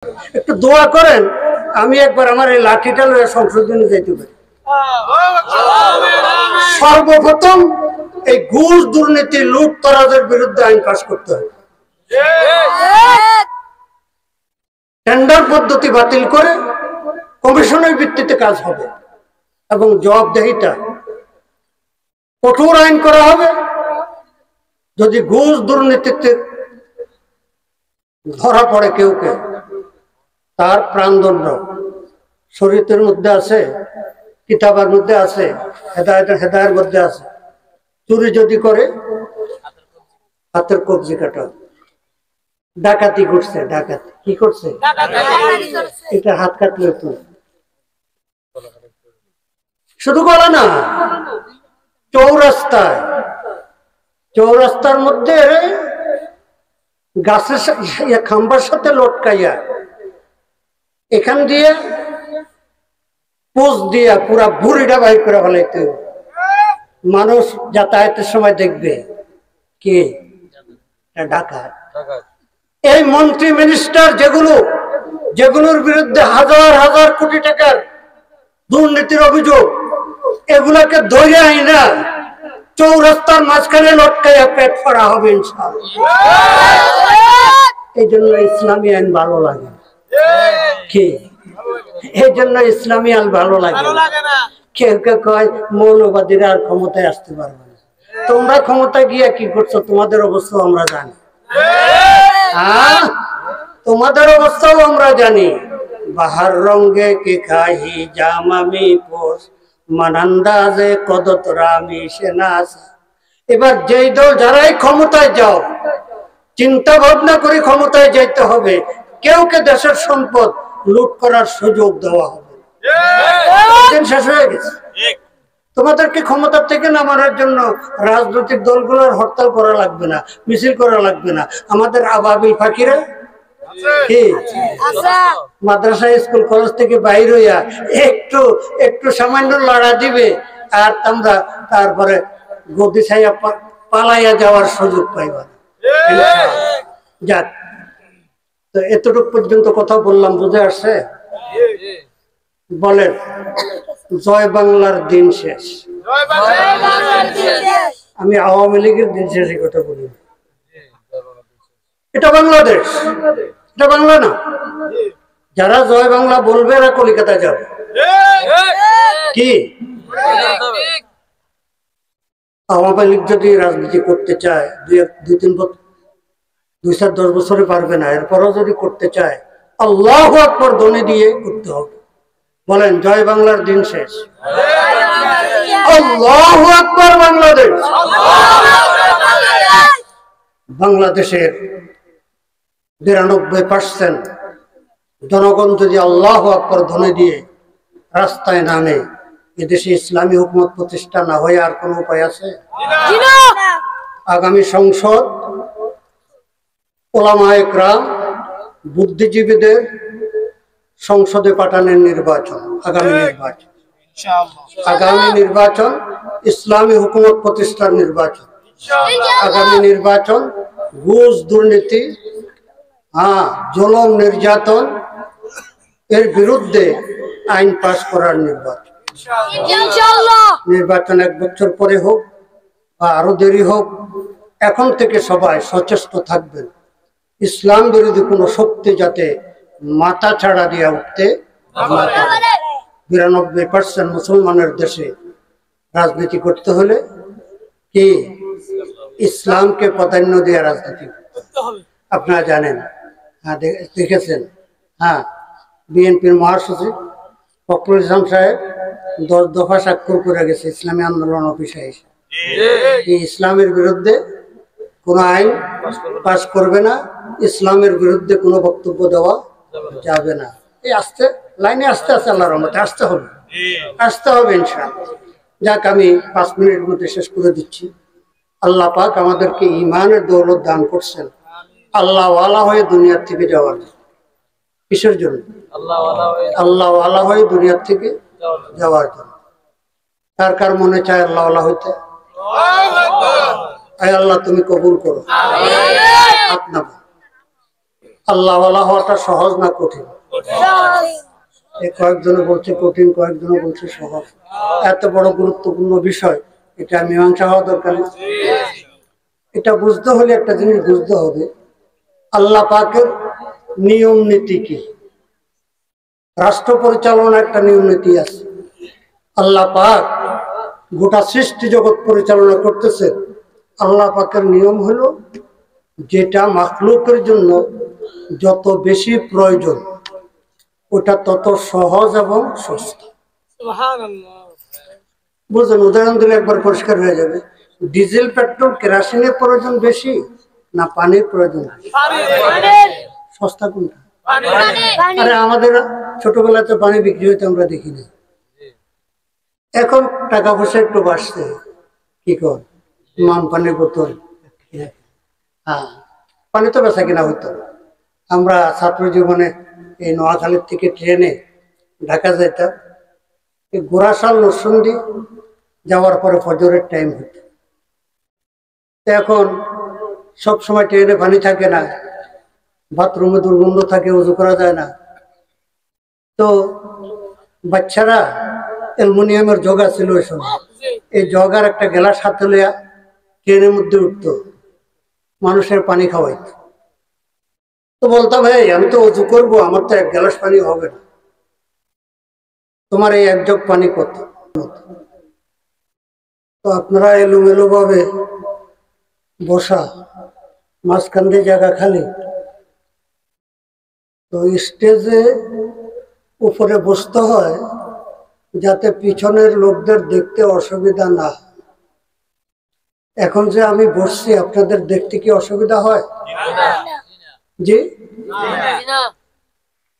একটু দোয়া করেন আমি একবার আমার এই লাঠিটা লয়ে সংশোধনে যাইতে পারি। সর্বপ্রথম এই ঘুষ দুর্নীতি লুটতরাজের বিরুদ্ধে আইন পাস করতে হবে। টেন্ডার পদ্ধতি বাতিল করে কমিশনের ভিত্তিতে কাজ হবে এবং জবাবদেহিতা কঠোর আইন করা হবে। যদি ঘুষ দুর্নীতিতে ধরা পড়ে কেউ তার প্রাণদণ্ড শরীয়তের মধ্যে আছে, কিতাবের মধ্যে আছে, হেদায়েতের মধ্যে আছে। চুরি যদি করে হাতের কবজি কাটা। ডাকাতি করছে, ডাকাতি কি করছে, এটা হাত কাটলে তো শুধু বলে না, চৌরাস্তার মধ্যে গাছের খাম্বার সাথে লটকাইয়া এখান দিয়ে পোস্ট দিয়া পুরা ভুড়িটা বাইর করে ফেলাইতে মানুষ যাতায়াতের সময় দেখবে কি ডাকাত। এই মন্ত্রী মিনিস্টার যেগুলোর বিরুদ্ধে হাজার হাজার কোটি টাকার দুর্নীতির অভিযোগ, এগুলাকে ধরে আইনা চৌরাস্তার মাঝখানে লটকাইয়া পেট ফাড়া হবে ইনশাআল্লাহ। এই জন্য ইসলামী আইন ভালো লাগে কি, এই জন্য ইসলামী আইন ভালো লাগে। কেউ কেউ কয় মৌলবাদীরা আর ক্ষমতায় আসতে পারবে না। তোমরা ক্ষমতায় গিয়া কি করছো তোমাদের অবস্থাও আমরা জানি। তোমাদের অবস্থাও আমরা জানি। বাহার রঙ্গে কে খাহি জামামি পোষ মানান্দাজে কদতরা আমি সেনা। এবার যেই দল যারাই ক্ষমতায় যাও চিন্তা ভাবনা করে ক্ষমতায় যাইতে হবে। কেউ কে দেশের সম্পদ লুট করার সুযোগ দেওয়া হবে। শেষ হয়ে গেছে। তোমাদেরকে ক্ষমতা থেকে নামানোর জন্য রাজনৈতিক দলগুলোর হরতাল করা লাগবে না, মিছিল করা লাগবে না। আমাদের আবাবিল ফাকিরা মাদ্রাসা স্কুল কলেজ থেকে বাইর হইয়া একটু সামান্য লড়া দিবে আর তোমরা তারপরে গদি ছাইয়া পালাইয়া যাওয়ার সুযোগ পাইবা। যাক, তো এতটুকু পর্যন্ত কথা বললাম, বুঝে আসছে? বলেন জয় বাংলার দিন শেষ। আমি আওয়ামী লীগের দিন শেষের কথা বলি। এটা বাংলাদেশ, এটা বাংলা না। যারা জয় বাংলা বলবে এরা কলিকাতা যাবে কি? আওয়ামী লীগ যদি রাজনীতি করতে চায় 2-4-10 বছরে পারবে না। এরপরও যদি করতে চায় আল্লাহু আকবার ধ্বনি দিয়ে করতে হবে। বলেন জয় বাংলার দিন শেষ। আল্লাহু আকবার। বাংলাদেশ, বাংলাদেশের 92% জনগণ যদি আল্লাহু আকবার ধ্বনি দিয়ে রাস্তায় নামে, এদেশে ইসলামী হুকুমত প্রতিষ্ঠা না হয়ে আর কোন উপায় আছে? আগামী সংসদ ওলামায়ে কেরাম বুদ্ধিজীবীদের সংসদে পাঠানোর নির্বাচন, আগামী নির্বাচন ইসলামী হুকুমত প্রতিষ্ঠার নির্বাচন। আগামী নির্বাচন ঘুষ দুর্নীতি, জুলুম নির্যাতন এর বিরুদ্ধে আইন পাস করার নির্বাচন। নির্বাচন 1 বছর পরে হোক বা আরো দেরি হোক, এখন থেকে সবাই সচেষ্ট থাকবেন ইসলাম বিরোধী কোন শক্তি যাতে মাথা ছাড়া দিয়ে উঠতে। 92% মুসলমানের দেশে রাজনীতি করতে হলে কি ইসলামকে প্রাধান্য দিয়ে রাজনীতি করতে হবে। আপনারা জানেন, দেখেছেন, বিএনপির মহাসচিব ফখরুল ইসলাম সাহেব 10 দফা স্বাক্ষর করে গেছে ইসলামী আন্দোলন অফিসে এসে। ইসলামের বিরুদ্ধে কোন আইন পাস করবে না, ইসলামের বিরুদ্ধে কোনো বক্তব্য দেওয়া যাবে না। এই আসতে লাইনে আসতে আছে, আল্লাহর রহমতে আসতে হবে ইনশাআল্লাহ। যাক, আমি 5 মিনিটের মধ্যে শেষ করে দিচ্ছি। আল্লাহ পাক আমাদেরকে ঈমানের দৌলত দান করছেন আল্লাহ ওয়ালা হয়ে দুনিয়ার থেকে যাওয়ার। কিসের জন্য? আল্লাহ ওয়ালা হয়ে দুনিয়ার থেকে যাওয়ার জন্য। কার কার মনে চায় আল্লাহ ওয়ালা হইতে? আয় আল্লাহ তুমি কবুল করো। আল্লাহওয়ালা হওয়াটা সহজ না কঠিন? কয়েকজনে বলছে কঠিন, কয়েকজনে বলছে সহজ। এত বড় গুরুত্বপূর্ণ বিষয়, এটা মীমাংসা হওয়া দরকার না? এটা বুঝতে হলে একটা জিনিস বুঝতে হবে, আল্লাহ পাকের নিয়ম নীতি কি। রাষ্ট্র পরিচালনা একটা নিয়ম নীতি আছে। আল্লাহ পাক গোটা সৃষ্টি জগৎ পরিচালনা করতেছে। আল্লাহ পাকের নিয়ম হলো যেটা মাখলুকের জন্য যত বেশি প্রয়োজন ওটা তত সহজ এবং সস্তা। বুঝলেন? উদাহরণ দিলে একবার পরিষ্কার হয়ে যাবে। ডিজেল পেট্রোল কেরাসিনের প্রয়োজন বেশি না পানির প্রয়োজন? সস্তা কোনটা? আরে আমাদের ছোটবেলায় তো পানি বিক্রি হইতে আমরা দেখিনি। এখন টাকা পয়সা একটু বাড়ছে, কি কর মান পানির বোতল, হ্যাঁ পানি তো বেচা কিনা হইতো। আমরা ছাত্র জীবনে এই নোয়াখালীর থেকে ট্রেনে ঢাকা যাইতাম, এই গোড়াশাল নরসিংদী যাওয়ার পরে ফজরের টাইম হইত। এখন সব সময় ট্রেনে পানি থাকে না, বাথরুমে দুর্গন্ধ থাকে, উজু করা যায় না। তো বাচ্চারা অ্যালুমিনিয়ামের জগা ছিল ওই সময়, এই জগার একটা গ্লাস হাতে লইয়া ট্রেনের মধ্যে উঠতো, মানুষের পানি খাওয়াইত। তো বলতাম, ভাই আমি তো উজু করবো, আমার তো এক গ্লাস পানি হবে না, তোমার এই এক জগ পানি কত? তো আপনারা এলোমেলো ভাবে বসা, মাঝখান দিয়ে জায়গা খালি, তো স্টেজে উপরে বসতে হয় যাতে পিছনের লোকদের দেখতে অসুবিধা না। এখন যে আমি বসছি আপনাদের দেখতে কি অসুবিধা হয়? জি,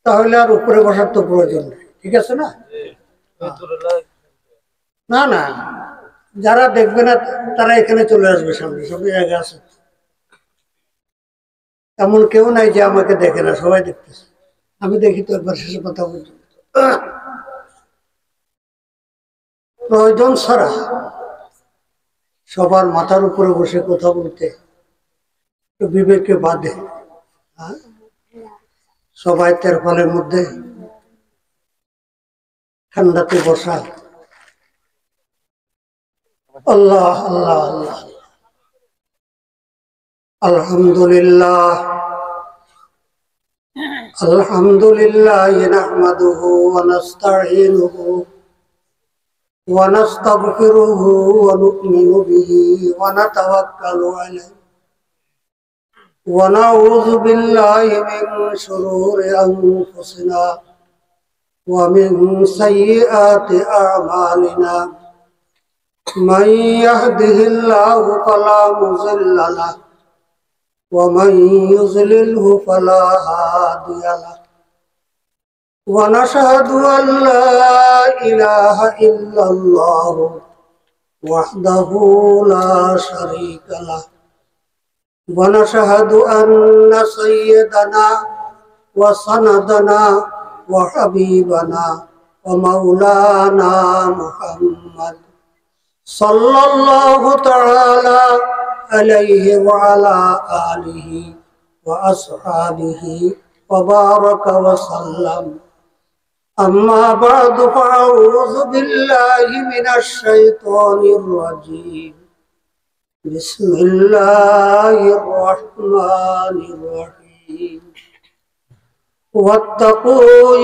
তাহলে আর উপরে বসার তো প্রয়োজন নেই, ঠিক আছে না? না না, যারা দেখবে না তারা এখানে চলে আসবে, সামনে সব জায়গা আছে। এমন কেউ নাই যে আমাকে দেখে না, সবাই দেখতেছে। আমি দেখি তো একবার শেষে কথা বলছি। প্রয়োজন ছাড়া সবার মাথার উপরে বসে কথা বলতে বিবেকে বাধে। সবাই তেরপালের মধ্যে ঠান্ডাতে বসা, আল্লাহ আল্লাহ আল্লাহ, আলহামদুলিল্লাহ আলহামদুলিল্লাহ নাহমাদুহু ওয়া নাস্তাঈনুহু ওয়া নাস্তাগফিরুহু ওয়া নু'মিনু বিহি ওয়া নাতাওয়াক্কালু আলাইহি ওয়া নাউযু বিল্লাহি মিন শুরুরি আনফুসিনা ওয়া মিন সাইয়্যাতি আ'মালিনা মান ইয়াহদিহিল্লাহু ফালা মুযিল্লা লাহু ওয়া মান ইউযলিলহু ফালা হাদিয়া লাহু ওয়া নাশহাদু আন লা ইলাহা ইল্লাল্লাহু ওয়াহদাহু লা শারীকা লাহু ওয়া নাশহাদু আন্না সাইয়্যিদানা ওয়া সানাদানা ওয়া হাবিবানা ওয়া মাওলানা মুহাম্মদ সাল্লাল্লাহু তাআলা আলাইহি ওয়া আলা আলিহি ওয়া আসহাবিহি ওয়া বারাকা ওয়া সাল্লাম। আম্মা বা'দু ফাআউযু বিল্লাহি মিনাশ শাইতানির রাজীম। বিসমিল্লাহির রাহমানির রাহিম। ওয়াত্তাকু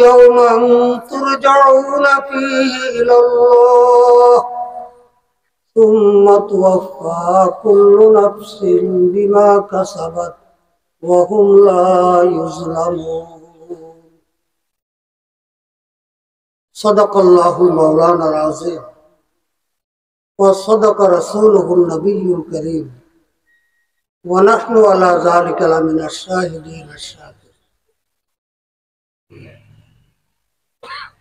ইয়াওমান তুরজাউনা ফীহি ইলাল্লাহ সুম্মা তুওয়াফফা কুল্লু নাফসিন বিমা কাসাবাত ওয়া হুম লা ইউযলামুন। সাদাকাল্লাহুল মাওলানাল আযীম ওয়া সাদাকা রাসূলুহুন নবিয়্যুল কারীম ওয়া নাহনু আলা যালিকা লামিনাশ শাহিদিন আশ-শাকিরিন।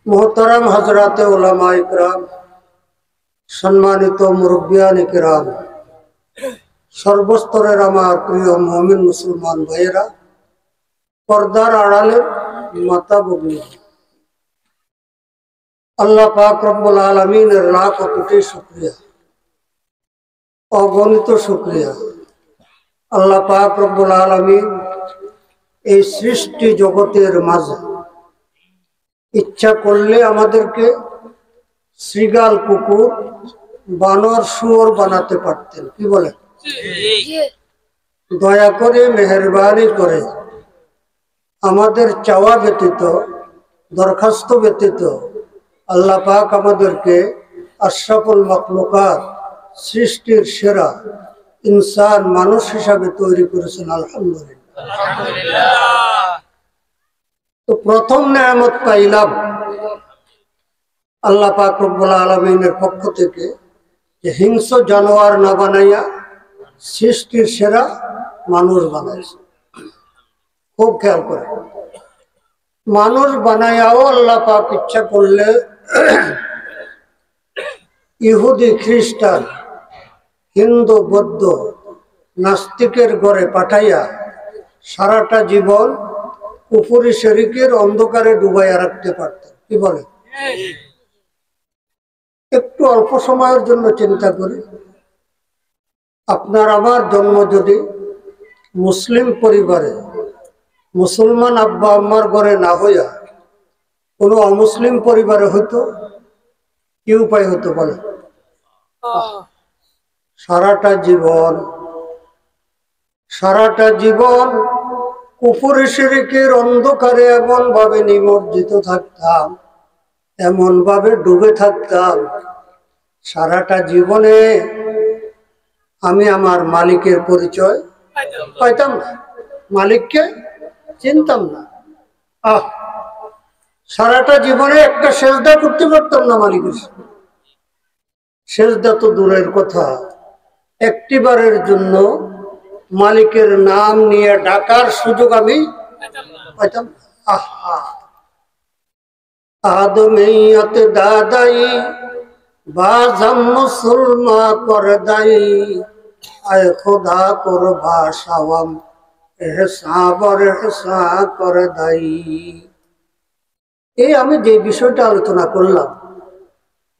মুহতারাম হযরতে উলামা ইকরাম, সম্মানিত মুরব্বিয়ান কিরাম, সর্বস্তরের আমার প্রিয় মুমিন মুসলমান ভাইয়েরা, পর্দার আড়ালের মাতা ভগ্নী, আল্লাহ পাক রব্বুল আলামিনের লাখ কোটি শুকরিয়া, অগণিত শুকরিয়া। আল্লাহ পাক রব্বুল আলামিন এই সৃষ্টি জগতের মাঝে ইচ্ছা করলে আমাদেরকে শৃগাল, কুকুর, বানর, শুয়োর বানাতে পারতেন। কি বলে? দয়া করে, মেহেরবানি করে আমাদের চাওয়া ব্যতীত, দরখাস্ত ব্যতীত আল্লাহ পাক আমাদেরকে আশরাফুল মাখলুকাত, সৃষ্টির সেরা ইনসান, মানুষ হিসাবে তৈরি করেছেন। আলহামদুলিল্লাহ। তো প্রথম নেয়ামত পাইলাম আল্লাহ পাক রব্বুল আলামিনের পক্ষ থেকে, যে হিংস্র জানোয়ার না বানাইয়া সৃষ্টির সেরা মানুষ বানাইছে। খুব খেয়াল করে, মানুষ বানাইয়াও আল্লাহ পাক ইচ্ছা করলে ইহুদি, খ্রিস্টান, হিন্দু, বৌদ্ধ, নাস্তিকের ঘরে পাঠাইয়া সারাটা জীবন কুফরি শিরকের অন্ধকারে ডুবাইয়া রাখতে পারতেন। কি বলে? একটু অল্প সময়ের জন্য চিন্তা করি, আপনার আমার জন্ম যদি মুসলিম পরিবারে, মুসলমান আব্বা আম্মার ঘরে না হইয়া কোনো অমুসলিম পরিবারে হইতো, কি উপায় হতো বলে? সারাটা জীবন কুফরি শিরকের অন্ধকারে এমন ভাবে নিমজ্জিত থাকতাম, এমন ভাবে ডুবে থাকতাম, সারাটা জীবনে আমি আমার মালিকের পরিচয় পাইতাম না, মালিককে চিনতাম না। সারাটা জীবনে একটা সেজদা করতে পারতাম না মালিকের। সেজদা তো দূরের কথা, একটিবারের জন্য মালিকের নাম নিয়ে ডাকার সুযোগ আমি পাইতাম না। আদমিয়ত দাদাই বাজাম মুসলমা কর দাই, আয় খোদা করবা সাওয়াম এহসাবর এহসা কর দাই। এই আমি যে বিষয়টা আলোচনা করলাম,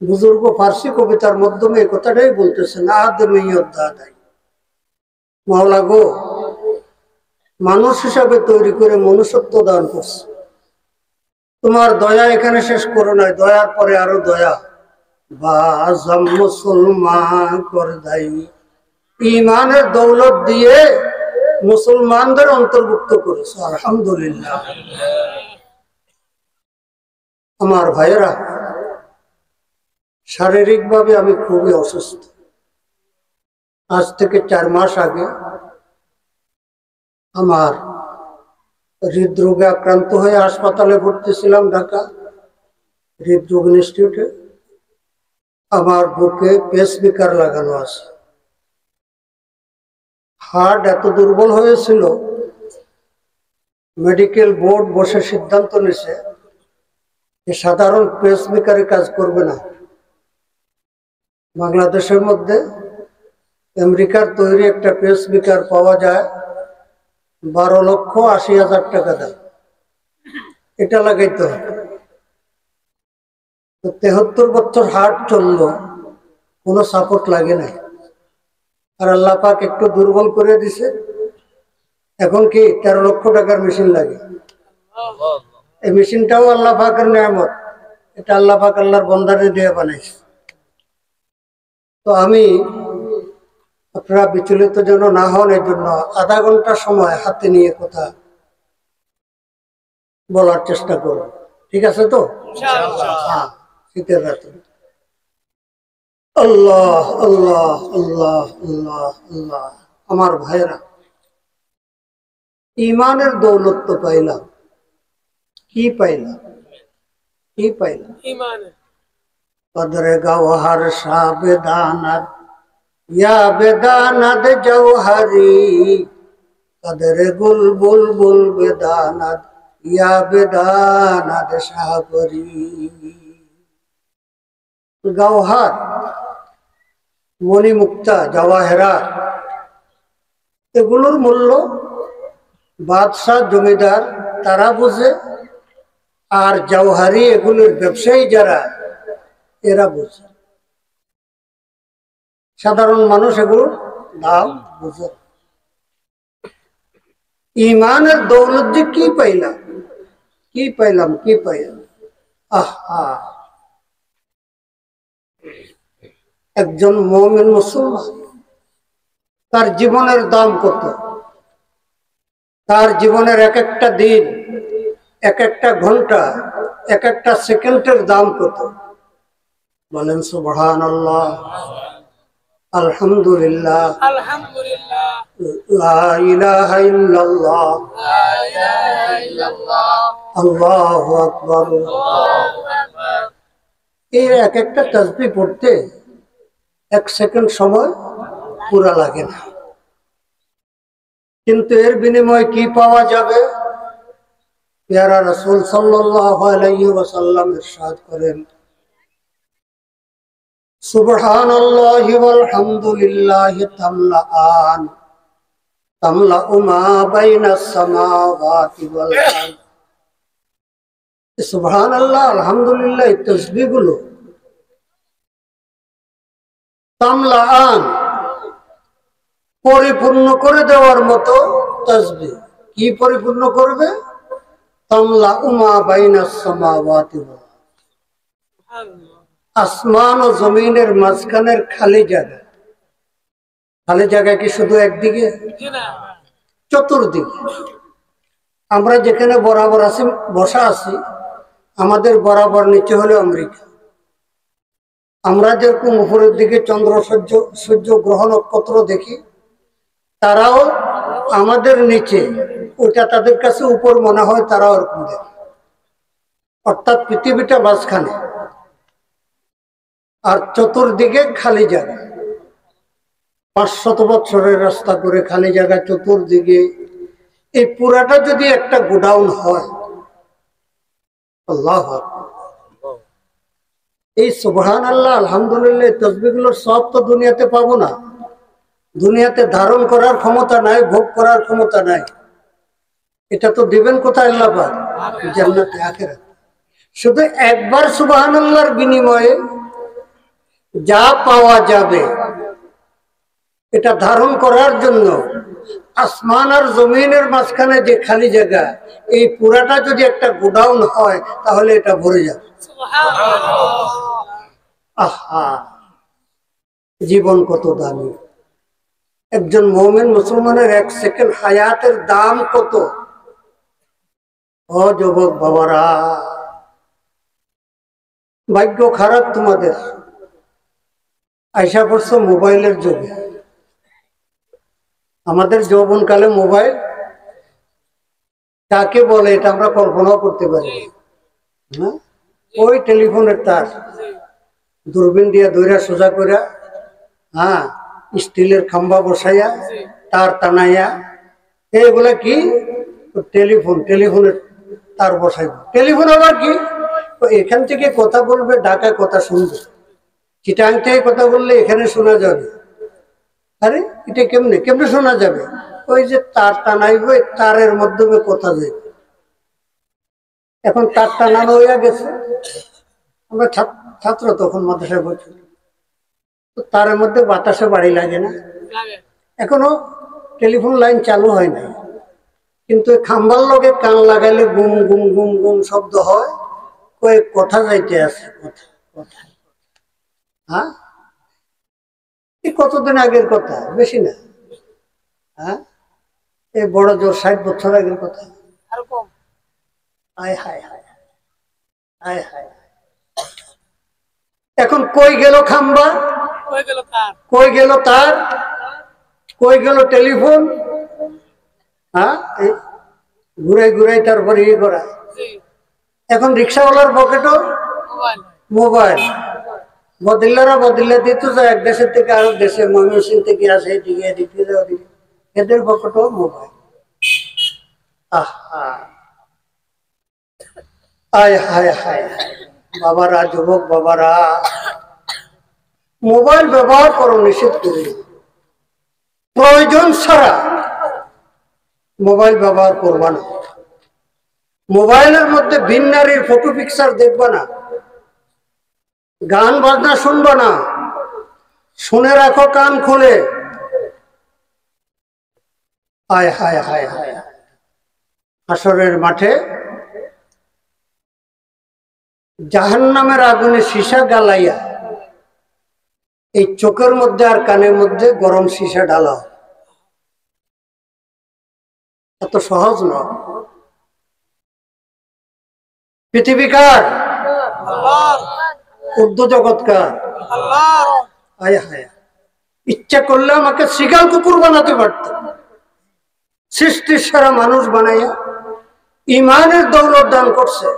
বুজুর্গ ফার্সি কবিতার মাধ্যমে এই কথাটাই বলতেছেন, আদমিয়ত দাদাই, মাওলা গো, মানুষ হিসাবে তৈরি করে মনুষ্যত্ব দান করছে, তোমার দয়া এখানে শেষ করো নাই, দয়ার পরে আরো দয়া। বাজাম মুসলমান কর দাই, ইমানের দৌলত দিয়ে মুসলমানদের অন্তর্ভুক্ত করেছে। আলহামদুলিল্লাহ। আমার ভাইয়েরা, শারীরিকভাবে আমি খুবই অসুস্থ। আজ থেকে 4 মাস আগে আমার হৃদরোগে আক্রান্ত হয়ে হাসপাতালে ভর্তি ছিলাম, ঢাকা হৃদরোগ ইনস্টিটিউটে। আমার বুকে পেসমেকার লাগানো আছে। হার্ট এত দুর্বল হয়েছিল, মেডিকেল বোর্ড বসে সিদ্ধান্ত নিছে যে সাধারণ পেসমেকারে কাজ করবে না। বাংলাদেশের মধ্যে আমেরিকার তৈরি একটা পেসমেকার পাওয়া যায় 12,80,000 টাকা দাম, এটা লাগাইতে হবে। 73 বছর হার্ট চললো, কোনো সাপোর্ট লাগে নাই। আর আল্লাহ পাক একটু দুর্বল করে দিছে, এখন কি 13 লক্ষ টাকার মেশিন লাগে। এই মেশিনটাও আল্লাহ পাকের নিয়ামত, এটা আল্লাহ পাক আল্লাহর বন্দারে দিয়ে বানাইছে। তো আমি, আপনারা বিচলিত যেন না হন, এই জন্য আধা ঘন্টা সময় হাতে নিয়ে কথা বলার চেষ্টা করব, ঠিক আছে তো? হ্যাঁ, শীতের রাতে আল্লাহ আল্লাহ আল্লাহ আল্লাহ আল্লাহ। আমার ভাইরা, ইমানের দৌলত তো পাইলাম, কি পাইলাম? কি পাইলাম? কদরে গওহার শাহ বেদানাত, ইয়া বেদানাত জওহারি, কদরে গুল বুলবুল বেদানাত, ইয়া বেদানাত শাহপরি। গওহার, মণিমুক্তা, জওয়াহেরাত, এগুলোর মূল্য বাদশাহ, জমিদার তারা বুঝে, আর জওহারি এগুলোর ব্যবসায়ী যারা, এরা বুঝে। সাধারণ মানুষ এগুলোর দাম বুঝে। ইমানের দৌলত যে কি পাইলাম, কি পাইলাম, কি পাইলাম। আহা, একজন মুমিন মুসলমান তার জীবনের দাম কত, তার জীবনের এক একটা দিন, এক একটা ঘন্টা, এক একটা সেকেন্ডের দাম কত। বলেন সুবহানাল্লাহ, আলহামদুলিল্লাহ, আলহামদুলিল্লাহ, লা ইলাহা ইল্লাল্লাহ, লা ইলাহা ইল্লাল্লাহ, আল্লাহু আকবার। আল্লাহু আকবার। এই এক একটা তাসবিহ পড়তে এক সেকেন্ড সময় পুরা লাগে না, কিন্তু এর বিনিময়ে কি পাওয়া যাবে? প্যারা রাসূল সাল্লাল্লাহু আলাইহি ওয়াসাল্লাম ইরশাদ করেন, সুবহানাল্লাহি ওয়াল হামদুলিল্লাহি তামলাআন তামলাউ মা বাইনাস সামাওয়াতি ওয়াল আরদ। সুবহানাল্লাহ, আলহামদুলিল্লাহ, এই তাসবিহগুলো তামলাআন, পরিপূর্ণ করে দেওয়ার মতো তাসবিহ। কি পরিপূর্ণ করবে? তামলাউ মা বাইনাস সামাওয়াতি ওয়াল আরদ, সুবহানাল্লাহ। আসমান ও জমিনের মাঝখানের খালি জায়গা। খালি জায়গা কি শুধু একদিকে? জি না, চতুর্দিকে। আমরা যেখানে বরাবর আছি, বসা আছি, আমাদের বরাবর নিচে হলো আমেরিকা। আমরা যেরকম উপরের দিকে চন্দ্র, সূর্য, গ্রহ, নক্ষত্র দেখি, তারাও আমাদের নিচে, ওটা তাদের কাছে উপর মনে হয়, তারাও ওরকম দেখে। অর্থাৎ পৃথিবীটা মাঝখানে, আর চতুর্দিকে খালি জায়গা। 500 বছরের রাস্তা করে খালি জায়গা চতুর্দিকে। এই পুরাটা যদি একটা গোডাউন হয়, আল্লাহু আকবার। এই সুবহানাল্লাহ, আলহামদুলিল্লাহ, তাসবিহগুলোর সব তো দুনিয়াতে পাবো না। দুনিয়াতে ধারণ করার ক্ষমতা নাই, ভোগ করার ক্ষমতা নাই। এটা তো দিবেন কোথায়? আল্লাহ পাক, জান্নাতে, আখিরাতে। শুধু একবার সুবহানাল্লাহর বিনিময়ে যা পাওয়া যাবে, এটা ধারণ করার জন্য আসমান আর জমিনের মাঝখানে যে খালি জায়গা, এই পুরাটা যদি একটা গোডাউন হয়, তাহলে এটা ভরে যাবে। সুবহানাল্লাহ। আহা, জীবন কত দামি! একজন মুমিন মুসলমানের এক সেকেন্ড হায়াতের দাম কত! ও যুবক বাবারা, ভাগ্য খারাপ তোমাদের, আইসা পড়ছো মোবাইলের যুগে। আমাদের যৌবনকালে মোবাইল কাকে বলে এটা আমরা কল্পনাও করতে পারি না। ওই টেলিফোনের তার, দূরবীন দিয়ে দইরা সোজা কইরা, হ্যাঁ, স্টিলের খাম্বা বসাইয়া, তার টানাইয়া, এগুলা কি? টেলিফোন, টেলিফোনের তার বসাইব। টেলিফোন আবার কি? এখান থেকে কথা বলবে, ঢাকায় কথা শুনবে, চিটাং থেকে কথা বললে এখানে শোনা যাবে। আরে এটা কেমনে কেমনে শোনা যাবে? ওই যে তার টানাইবে, তারের মাধ্যমে কথা যাবে। এখন তার টানানো হইয়া গেছে। আমরা ছাত্র তখন মাদ্রাসায় বলছি, তো তারের মধ্যে বাতাসে বাড়ি লাগে না। লাগে। এখনো টেলিফোন লাইন চালু হয় নাই, কিন্তু খাম্বার লগে কান লাগাইলে গুম গুম গুম গুম শব্দ হয়। কয়েক কথা যাইতে আছে, কথা কথা। হ্যাঁ, এই কতদিন আগের কথা, বেশি না। হ্যাঁ, এই বড় জোর 60 বছর আগের কথা। আর কম। হায় হায় হায় হায় হায়। এখন কই গেল খাম্বা, হয়ে গেল তার। কই গেল তার, কই গেল টেলিফোন? হ্যাঁ, এই ঘুরাই ঘুরাই তারপরে ইয়ে করা। জি, এখন রিক্সাওয়ালার পকেটও মোবাইল। মোবাইল। বদিল্লারা বদিল্লা দিত যায় এক দেশের থেকে আরেক দেশে, ময়মনসিংহ থেকে আসে এদিকে, এদিকে যায় ওদিকে, এদের পকেটও মোবাইল। আহা, আয় হায় হায় হায়। বাবারা, যুবক বাবারা, মোবাইল ব্যবহার করো, নিষেধ করি। প্রয়োজন ছাড়া মোবাইল ব্যবহার করবা না। মোবাইলের মধ্যে ভিন নারীর ফটো পিকচার দেখবা না, গান বাজনা শুনবা না। শুনে রাখো কান খুলে। হায় হায় হায় হায়, হাসরের মাঠে জাহান্নামের আগুনে সীসা গালাইয়া এই চোখের মধ্যে আর কানের মধ্যে গরম সীসা ঢালা হয়। এত সহজ নয়। পৃথিবীকার আল্লাহ উর্দু জগৎকার আল্লাহ আয় হায়, ইচ্ছা করলে আমাকে শিকাল কুকুর বানাতে পারত। সৃষ্টির সারা মানুষ বানাইয়া ইমানের দৌলত দান করছে।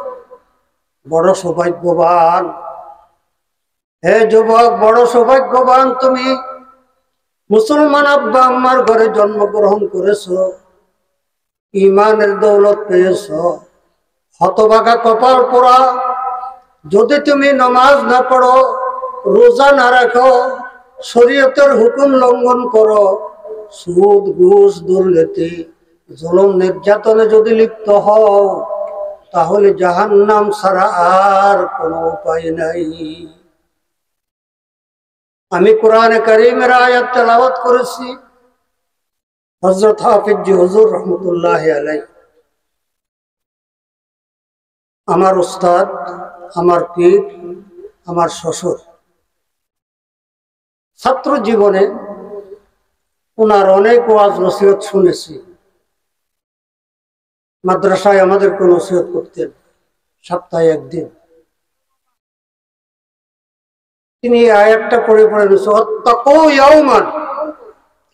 বড় সৌভাগ্যবান হে যুবক, বড় সৌভাগ্যবান তুমি, মুসলমান আব্বা আম্মার ঘরে জন্মগ্রহণ করেছো, ইমানের দৌলত পেয়েছ। হতভাগা কপাল পোড়া, যদি তুমি নামাজ না পড়ো, রোজা না রাখো, শরীয়তের হুকুম লঙ্ঘন করো, সুদ ঘুষ দুর্নীতি জুলুম নির্যাতনে যদি লিপ্ত হও, তাহলে জাহান্নাম ছাড়া আর কোনো উপায় নাই। আমি কোরআনে কারীমের আয়াত তেলাওয়াত করেছি। হযরত হাফিজ জি হুজুর রহমতুল্লাহ আলাইহি, আমার উস্তাদ, আমার পীর, আমার শ্বশুর। ছাত্র জীবনে ওনার অনেক ওয়াজ নসিহত শুনেছি। মাদ্রাসায় আমাদেরকে নসিহত করতেন সপ্তাহে একদিন। তিনি এই আয়াতটা পড়ে পড়ে ওয়াত্তাকু ইয়াওমান,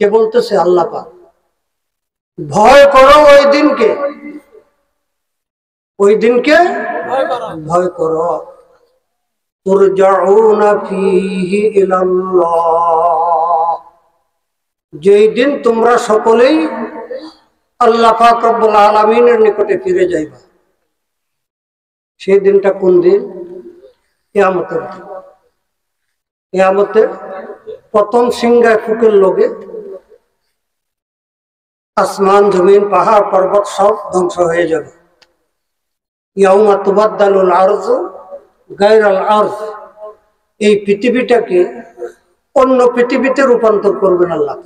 কে বলতেছে? আল্লাহ পাক। ভয় করো ওই দিনকে, ওই দিনকে ভয় করো। ভয় করো। তুরজাউনা ফীহি ইলাল্লাহ, যেই দিন তোমরা সকলেই আল্লাহ পাক রব্বুল আলামিনের নিকটে ফিরে যাইবা। সেই দিনটা কোন দিন? কিয়ামতের দিন। কিয়ামতের প্রথম সিংহায় ফুকের লোকে আসমান জমিন পাহাড় পর্বত সব ধ্বংস হয়ে যাবে। ইয়াউমা তুবাদদালুল আরযু গায়রাল আরয, এই পৃথিবীটাকে অন্য পৃথিবীতে রূপান্তর করবেন আল্লাহ।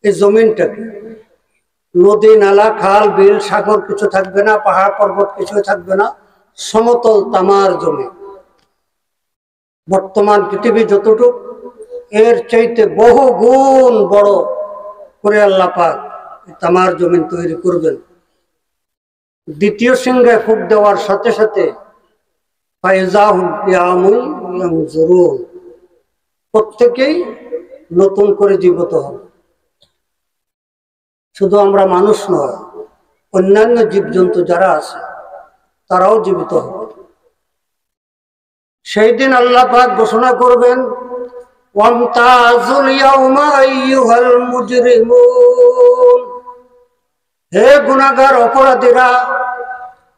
এই জমিনটাকে, নদী নালা খাল বিল সাগর কিছু থাকবে না, পাহাড় পর্বত কিছু থাকবে না, সমতল তামার জমি। বর্তমান পৃথিবী যতটুকু, এর চাইতে বহু গুণ বড় করে আল্লাহ পাক তামার জমিন তৈরি করবেন। দ্বিতীয় সিংহায় ফুঁক দেওয়ার সাথে সাথে ফাইজাহুম কিয়ামুন ইয়ানজুরুন, প্রত্যেকেই নতুন করে জীবিত হবে। শুধু আমরা মানুষ নয়, অন্যান্য জীবজন্তু যারা আছে তারাও জীবিত হবে। সেই দিন আল্লাহ পাক ঘোষণা করবেন, ওয়ামতাজুল ইয়াউমা আইয়ুহাল মুজরিমুন, হে গুনাহগার অপরাধীরা,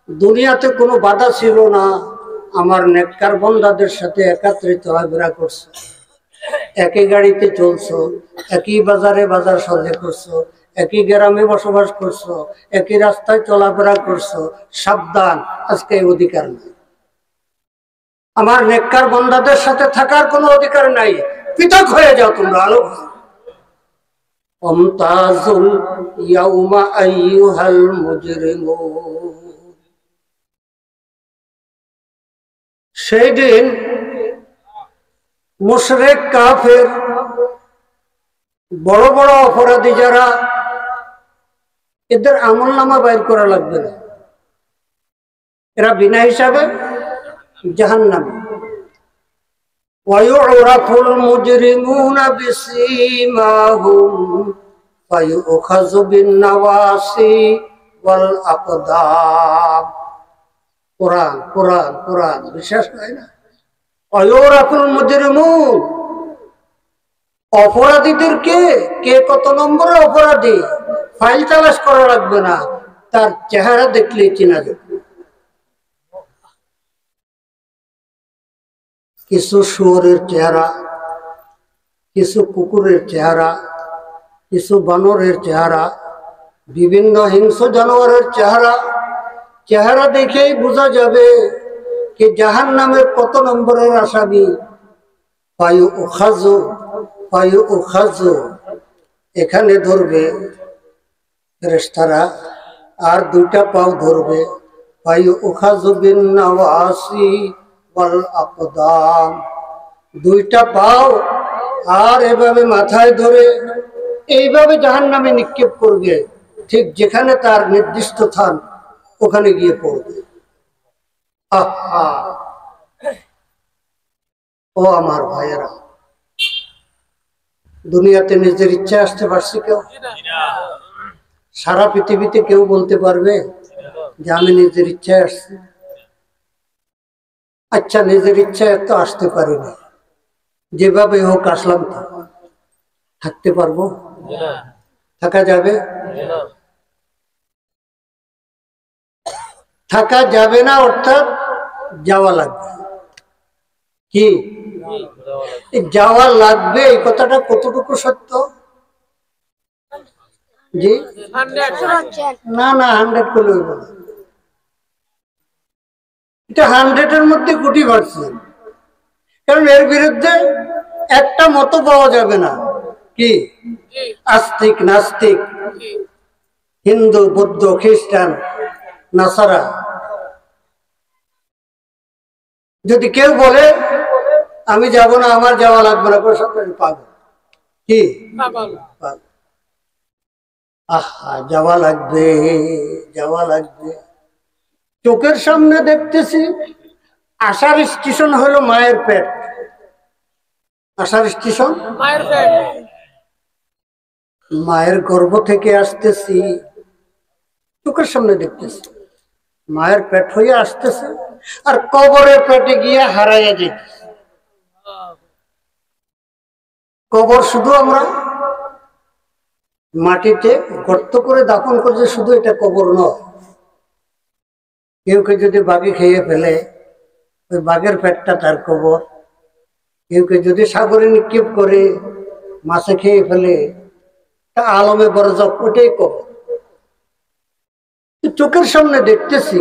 দুনিয়াতে কোনো বাধা ছিল না, আমার নেককার বান্দাদের সাথে একত্রিত চলাফেরা করছো, একই গাড়িতে চলছো, একই বাজারে বাজার সদাই করছো, একই গ্রামে বসবাস করছো, একই রাস্তায় চলাফেরা করছো। সাবধান, আজকে এই অধিকার নাই। আমার নেককার বান্দাদের সাথে থাকার কোনো অধিকার নাই। পৃথক হয়ে যাও তোমরা, আলোক হও। ওয়ামতাজুল ইয়াউমা আইয়ুহাল মুজরিমুন, সেই দিন মুশরিক কাফের বড় বড় অপরাধী যারা, এদের আমলনামা বাইর করা লাগবে না, এরা বিনা হিসাবে জাহান্নামী। ওয়ায়ুরাফুল মুজরিমুনা বিসীমাহুম ফায়ুখাযু বিন-নাওয়াসি ওয়াল আকদাম। কোরআন কোরআন কোরআন, বিশ্বাস হয় না? ওয়ায়ুরাফুল মুজরিমুন, অপরাধীদেরকে কে কত নম্বরের অপরাধী ফাইল তালাশ করা লাগবে না, তার চেহারা দেখলেই চেনা যাবে। কিছু শুয়োরের চেহারা, কিছু কুকুরের চেহারা, কিছু বানরের চেহারা, বিভিন্ন হিংস্র জানোয়ারের চেহারা, চেহারা দেখেই বোঝা যাবে कि জাহান্নামের কত নম্বরের আসামি। ফায়ুখাযু, এখানে ধরবে ফেরেশতারা, আর দুইটা পাও ধরবে, ফায়ুখাযু বিন-নাওয়াসি ওয়াল আকদাম, দুইটা পাও আর এভাবে মাথায় ধরে এইভাবে জাহান্নামে নিক্ষেপ করবে, ঠিক যেখানে তার নির্দিষ্ট স্থান ওখানে গিয়ে পড়বে। আহা, ও আমার ভাইয়েরা, দুনিয়াতে নিজের ইচ্ছা আসতে পারছি কেউ? সারা পৃথিবীতে কেউ বলতে পারবে যে আমি নিজের ইচ্ছায় আসছি? আচ্ছা, নিজের ইচ্ছায় তো আসতে পারি না, যেভাবে হোক আসলাম, তো থাকতে পারবো? থাকা যাবে? থাকা যাবে না, অর্থাৎ যাওয়া লাগবে। কি যাওয়া লাগবে? এই কথাটা কতটুকু সত্য? জি না, না, 100 করলে হইব না। এটা 100-এর মধ্যে কোটি পার্সেন্ট, কারণ এর বিরুদ্ধে একটা মত পাওয়া যাবে না। কি আস্তিক, নাস্তিক, হিন্দু, বৌদ্ধ, খ্রিস্টান, নাসারা, যদি কেউ বলে আমি যাব না, আমার যাওয়া লাগবে না, পাগল। কি পাগল? আহা, যাওয়া লাগবে, যাওয়া লাগবে। চোখের সামনে দেখতেছি আসার স্টেশন হলো মায়ের পেট। আসার স্টেশন মায়ের পেট, মায়ের গর্ভ থেকে আসতেছি, চোখের সামনে দেখতেছি মায়ের পেট হয়ে আসতেছে, আর কবরের পেটে গিয়ে হারাইয়া যেতেছে। কবর শুধু আমরা মাটিতে গর্ত করে দাফন করছে, শুধু এটা কবর নয়। কেউ কেউ যদি বাঘে খেয়ে ফেলে, ওই বাঘের পেটটা তার কবর। কেউ কেউ যদি সাগরে নিক্ষেপ করে, মাছে খেয়ে ফেলে, তা আলমে বরজক, ওটাই কবর। চোখের সামনে দেখতেছি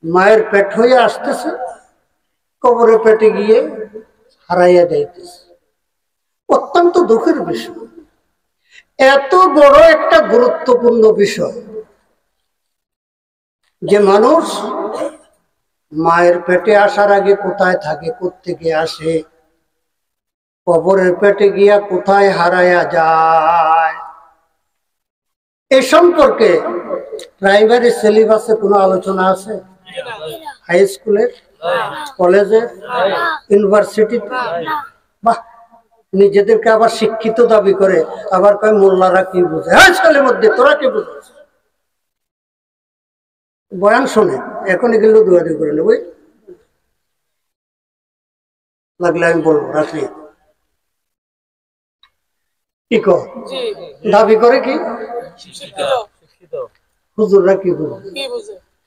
মায়ের পেট হয়ে আসতেছে, কবরের পেটে গিয়ে হারাইয়া যাইতেছে। অত্যন্ত দুঃখের বিষয়। এত বড় একটা গুরুত্বপূর্ণ বিষয় যে মানুষ মায়ের পেটে আসার আগে কোথায় থাকে, কোত্থেকে আসে, কবরের পেটে গিয়া কোথায় হারাইয়া যায়, এ সম্পর্কে প্রাইমারি সিলেবাসে কোনো আলোচনা আছে? হাই স্কুলের, কলেজে, ইউনিভার্সিটিতে? বাহ, নিজেদেরকে আবার শিক্ষিত দাবি করে, আবার কয় মোল্লারা কি বুঝে। হ্যাঁ, ছেলের মধ্যে তোরা কি বুঝিস? বয়ান শোনে, এখন এগুলো দৌড়াদৌড়ি করে নেব, লাগলে আমি বলবো, রাখলি কি কর দাবি করে কি? হুজুররা কি বুঝে?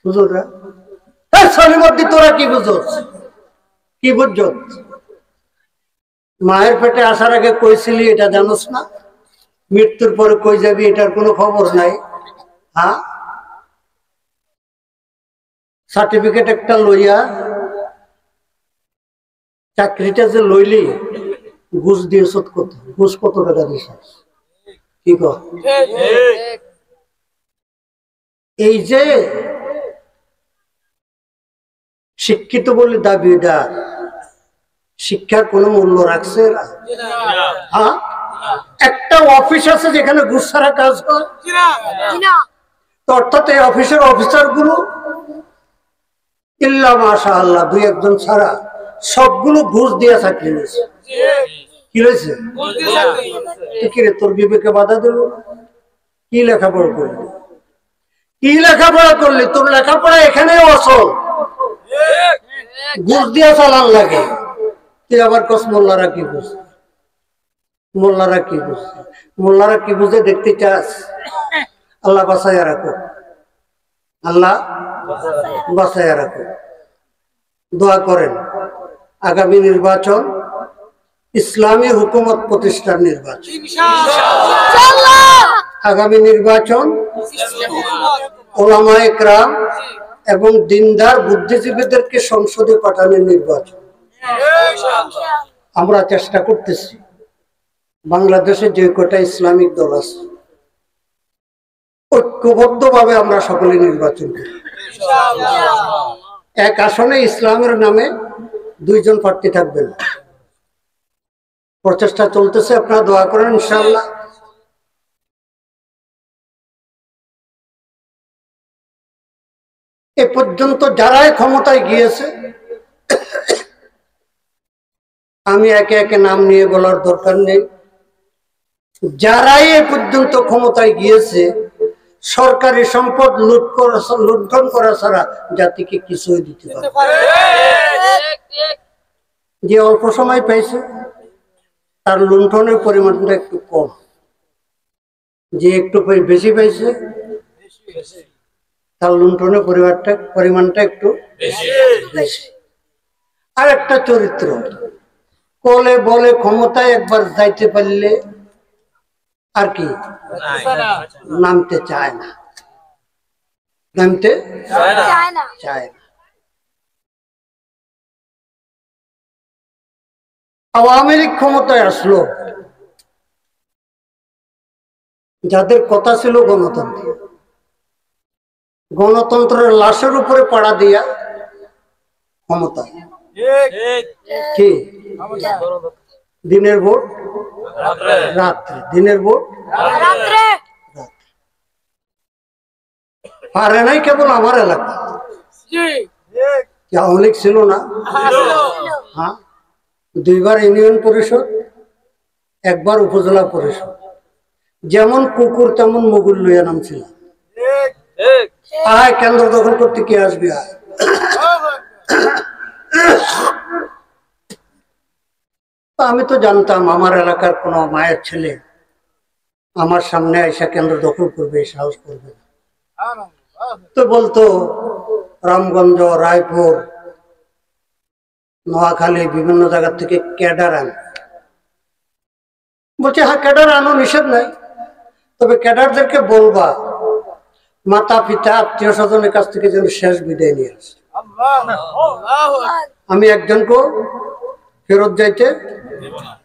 হুজুররা ছেলের মধ্যে তোরা কি বুঝোস? কি বুঝছ? মায়ের পেটে আসার আগে কইছিলি এটা জানোস না? মৃত্যুর পরে কই যাবি এটার কোনো খবর নাই? হ্যাঁ, সার্টিফিকেট একটা লইয়া চাকরিটা যে লইলি, ঘুষ দিয়ে শোধ কত? ঘুষ কত টাকা দিস? কি কর? এই যে শিক্ষিত বলে দাবিদার, শিক্ষার কোনো মূল্য রাখছে? হ্যাঁ, একটা অফিস আছে যেখানে ঘুষ ছাড়া কাজ হয়, অর্থাৎ এই অফিসের অফিসার গুলো ইল্লা মাশাআল্লাহ 2-1 ছাড়া সবগুলো ঘুষ দিয়ে চাকরি নিয়েছে। কি হয়েছে? কিরে, তোর বিবেকে বাধা দিল? কি লেখাপড়া করলি? কি লেখাপড়া করলি? তোর লেখাপড়া এখানে অসল, ঘুষ দিয়ে চালান লাগে। তুই আবার কস মোল্লারা কি বুঝে? মোল্লারা কি বুঝে? মোল্লারা কি বুঝে দেখতে চাস? আল্লাহ বাঁচাইয়া রাখো, আল্লাহ বাঁচাইয়া রাখো। দোয়া করেন আগামী নির্বাচন ইসলামী হুকুমত প্রতিষ্ঠার নির্বাচন। আগামী নির্বাচন ওলামায়ে কেরাম এবং দিনদার বুদ্ধিজীবীদেরকে সংসদে পাঠানোর নির্বাচন। আমরা চেষ্টা করতেছি বাংলাদেশে যে কটা ইসলামিক দল আছে ঐক্যবদ্ধভাবে আমরা সকলে নির্বাচন করি। এক আসনে ইসলামের নামে 2 জন প্রার্থী থাকবেন। প্রচেষ্টা চলতেছে, আপনারা দোয়া করেন ইনশাআল্লাহ। এ পর্যন্ত যারাই ক্ষমতায় গিয়েছে, আমি একে একে নাম নিয়ে বলার দরকার নেই, যারাই এ পর্যন্ত ক্ষমতায় গিয়েছে সরকারি সম্পদ লুণ্ঠন করা ছাড়া জাতিকে কিছুই দিতে পারে। যে অল্প সময় পাইছে তার লুণ্ঠনের পরিমাণটা একটু কম, যে একটু বেশি পাইছে তার লুণ্ঠনের পরিমাণটা একটু বেশি। আর একটা চরিত্র, কলে বলে ক্ষমতায় একবার যাইতে পারলে আর কি নামতে চায় না, নামতে চায় না। আওয়ামী লীগ ক্ষমতায় আসলো, যাদের কথা ছিল গণতন্ত্র, গণতন্ত্রের লাশের উপরে পাড়া দিয়া ক্ষমতা। কি দিনের ভোট রাত্রে, দিনের ভোট রাত্রে। পারে নাই কেবল আমার এলাকা, আওয়ামী লীগ ছিল না? হ্যাঁ, 2 বার ইউনিয়ন পরিষদ, 1 বার উপজেলা পরিষদ। যেমন কুকুর তেমন মুগুর লইয়া নামছিল। আয় কেন্দ্র দখল করতে কে আসবি? আয়। আমি তো জানতাম আমার এলাকার কোন মায়ের ছেলে আমার সামনে এসে কেন্দ্র দখল করবে, সাহস করবে না। তো বলতো রামগঞ্জ, রায়পুর, নোয়াখালী বিভিন্ন জায়গা থেকে ক্যাডার আন। বলছে হ্যাঁ ক্যাডার আনো, নিষেধ নাই, তবে ক্যাডারদেরকে বলবা মাতা পিতা আত্মীয় স্বজনের কাছ থেকে যেন শেষ বিদায় নিয়ে আসে। আমি একজনকেও ফেরত যাইতে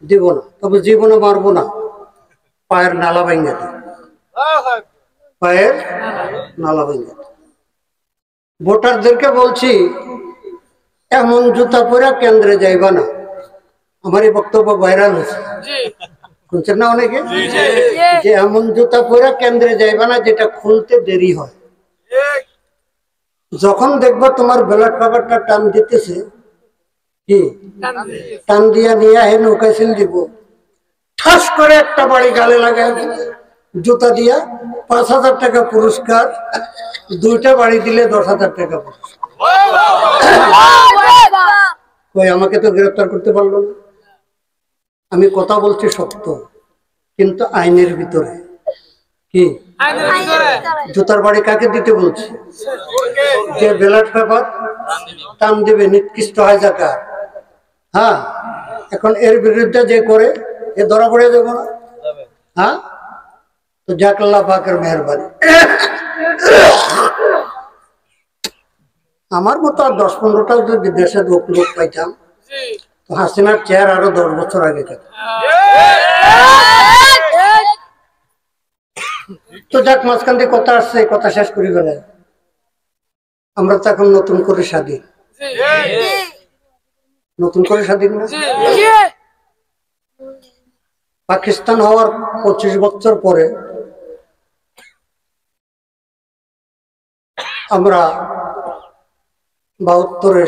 দিব না, তবে জীবনে মারবো না, পায়ের নালা ভাঙে দেয়, পায়ের নালা ভাঙে। ভোটারদেরকে বলছি এমন জুতা পরে কেন্দ্রে যাইবা না। আমার এই বক্তব্য ভাইরাল হয়েছে, শুনছেন না অনেকে, যে এমন জুতা পরে কেন্দ্রে যাইবা না যেটা খুলতে দেরি হয়। যখন দেখবা তোমার ব্যালট পেপারটা টান দিতেছে, কি টান দিয়া নিয়ে হে নৌকায় সিল দিব, ঠাস করে একটা বাড়ি গালে লাগাই জুতা দিয়া 5,000 টাকা পুরস্কার, 2টা বাড়ি দিলে 10,000 টাকা পুরস্কার। কই আমাকে তো গ্রেফতার করতে পারলো না। আমি কথা বলছি সত্য, কিন্তু আইনের ভিতরে। কি জুতার বাড়ি কাকে দিতে বলছি? যে ব্যালট পেপার টান দিবে, নিকৃষ্ট হয় জায়গা। হ্যাঁ, এখন এর বিরুদ্ধে যে করে এ ধরা পড়ে যাবো না? হ্যাঁ, তো যাক আল্লাহ পাকের মেহরবানি। আমার মতো আর 10-15টা যদি দেশে লোক পাইতাম তো হাসিনার চেয়ার আরো 10 বছর আগে যেত। তো যাক, মাঝখান দিয়ে কথা আসছে, কথা শেষ করি ফেলে। আমরা তো এখন নতুন করে স্বাধীন, নতুন করে স্বাধীন না? পাকিস্তান হওয়ার 25 বছর পরে আমরা 72-এ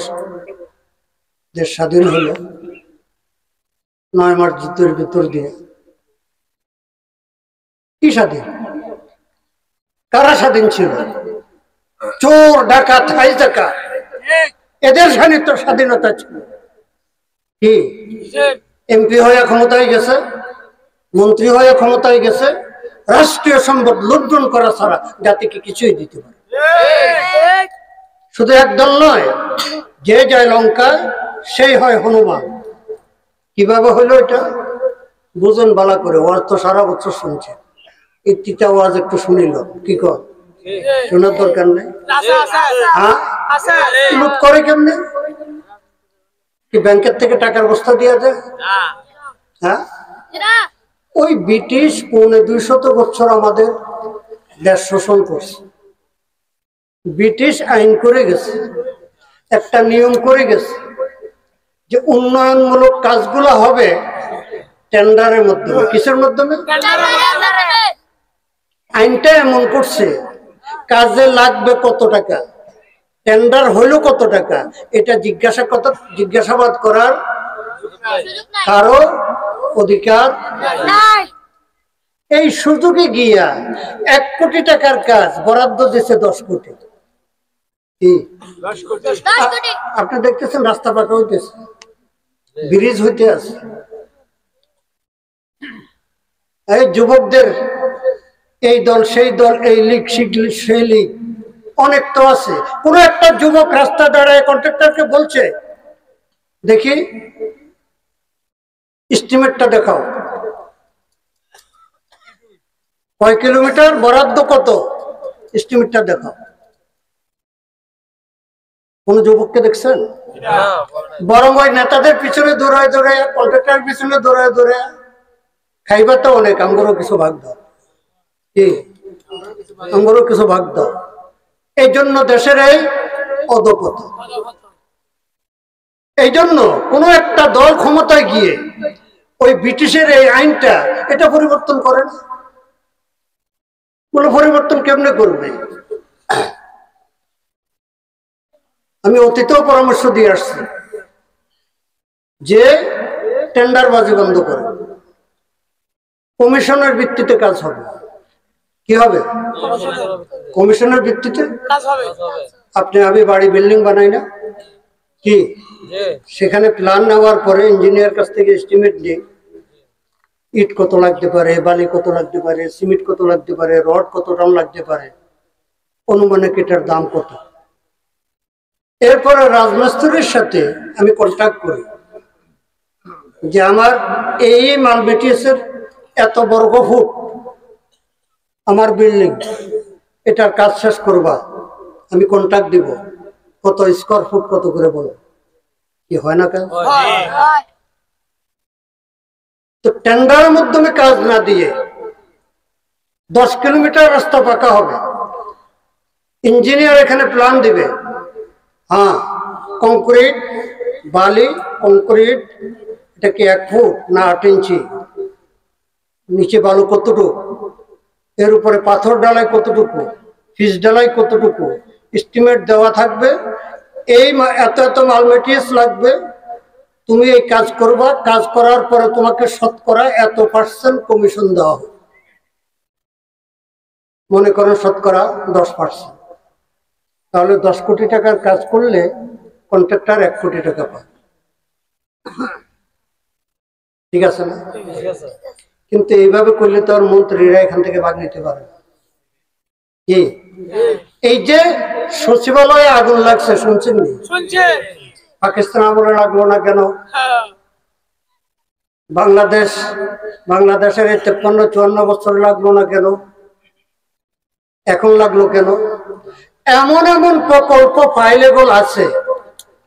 দেশ স্বাধীন হলো 9 মার্চ যুদ্ধের ভিতর দিয়ে। কি স্বাধীন? কারা স্বাধীন ছিল? চোর, ডাকাত, হাইজাকার, এদের স্বাধীনতা ছিল। কি এমপি হয়ে ক্ষমতায় গেছে, মন্ত্রী হয়ে ক্ষমতায় গেছে, রাষ্ট্রীয় সম্পদ লুণ্ঠন করা ছাড়া জাতিকে কিছুই দিতে পারে। শুধু একদল নয়, যে যায় লঙ্কায় সেই হয় হনুমান। কিভাবে হইলো এটা বুঝুন ভালো করে। ওয়াজ তো সারা বছর শুনছে, এই তিতা ওয়াজ একটু শুনিল, কি কর শোনার দরকার নেই। হ্যাঁ, লুট করে কেমনে? কি ব্যাংকের থেকে টাকার বস্তা দিয়ে দেয়? হ্যাঁ, ওই ব্রিটিশ 250 বছর আমাদের দেশ শোষণ করছে। ব্রিটিশ আইন করে গেছে, একটা নিয়ম করে গেছে যে উন্নয়নমূলক কাজগুলো হবে টেন্ডারের মাধ্যমে। কিসের মাধ্যমে? আইনটা এমন করছে কাজে লাগবে কত টাকা, টেন্ডার হইল কত টাকা, এটা জিজ্ঞাসাবাদ করার কারো অধিকার নাই। এই সুযোগে গিয়া 1 কোটি টাকার কাজ বরাদ্দ দিচ্ছে 10 কোটি। আপনি দেখতেছেন রাস্তা পাকা হইতেছে, ব্রিজ হইতে আছে। এই যুবকদের এই দল সেই দল, এই লীগ সেই লীগ, অনেক তো আছে। কোন একটা যুবক রাস্তা দাঁড়ায় কন্ট্রাক্টরকে বলছে, দেখি এস্টিমেটটা দেখাও, কয় কিলোমিটার, বরাদ্দ কত, এস্টিমেটটা দেখাও। কোন যুবককে দেখছেন? বরং ওই নেতাদের পিছনে দৌড়ায় দৌড়ায়, কন্ট্রাক্টর পিছনে দৌড়ায় দৌড়ায়। খাইবার তো অনেক, আমগরও কিছু ভাগ দাও, কি আমগরও কিছু ভাগ দাও। এই জন্য দেশের এই অধপতন। এই জন্য কোন একটা দল ক্ষমতায় গিয়ে ওই ব্রিটিশের এই আইনটা এটা পরিবর্তন করে না। কোন পরিবর্তন কেমনে করবে? আমি অতীতেও পরামর্শ দিয়ে আসছি যে টেন্ডারবাজি বন্ধ করে কমিশনের ভিত্তিতে কাজ হবে। কি হবে? কমিশনের ভিত্তিতে কাজ হবে। আপনি আমি বাড়ি বিল্ডিং বানাই না কি, সেখানে প্ল্যান নেওয়ার পরে ইঞ্জিনিয়ার কাছ থেকে এস্টিমেট দিই, ইট কত লাগতে পারে, বালি কত লাগতে পারে, সিমেন্ট কত লাগতে পারে, রড কত টন লাগতে পারে, অনুমানিক এটার দাম কত। এরপরে রাজমিস্ত্রির সাথে আমি কন্ট্যাক্ট করি যে আমার এই মাল মেটেরিয়ালসের এত বর্গ ফুট আমার বিল্ডিং, এটার কাজ শেষ করবা, আমি কন্ট্যাক্ট দিব, কত স্কোয়ার ফুট কত করে বলো। কি হয় না কাজ? তো টেন্ডারের মাধ্যমে কাজ না দিয়ে 10 কিলোমিটার রাস্তা পাকা হবে, ইঞ্জিনিয়ার এখানে প্ল্যান দিবে, হ্যাঁ কংক্রিট বালি কংক্রিট এটা কি 1 ফুট না 8 ইঞ্চি, নিচে বালু কতটুকু, এর উপরে পাথর ডালাই কতটুকু, ফিস ডালাই কতটুকু, এস্টিমেট দেওয়া থাকবে। এই এত এত মাল মেটেরিয়ালস লাগবে, তুমি এই কাজ করবা, কাজ করার পরে তোমাকে শতকরা এত % কমিশন দেওয়া হবে। মনে করেন শতকরা 10%, তাহলে 10 কোটি টাকার কাজ করলে কন্ট্রাক্টর 1 কোটি টাকা পায়। ঠিক আছে না? কিন্তু এইভাবে করলে তো আর মন্ত্রীরা এখান থেকে ভাগ নিতে পারে না। কি এই যে সচিবালয়ে আগুন লাগছে শুনছেন? পাকিস্তান আমলে লাগলো না কেন? বাংলাদেশের 53-54 বছর লাগলো না কেন? এখন লাগলো কেন? এমন এমন প্রকল্প ফাইলেবল আছে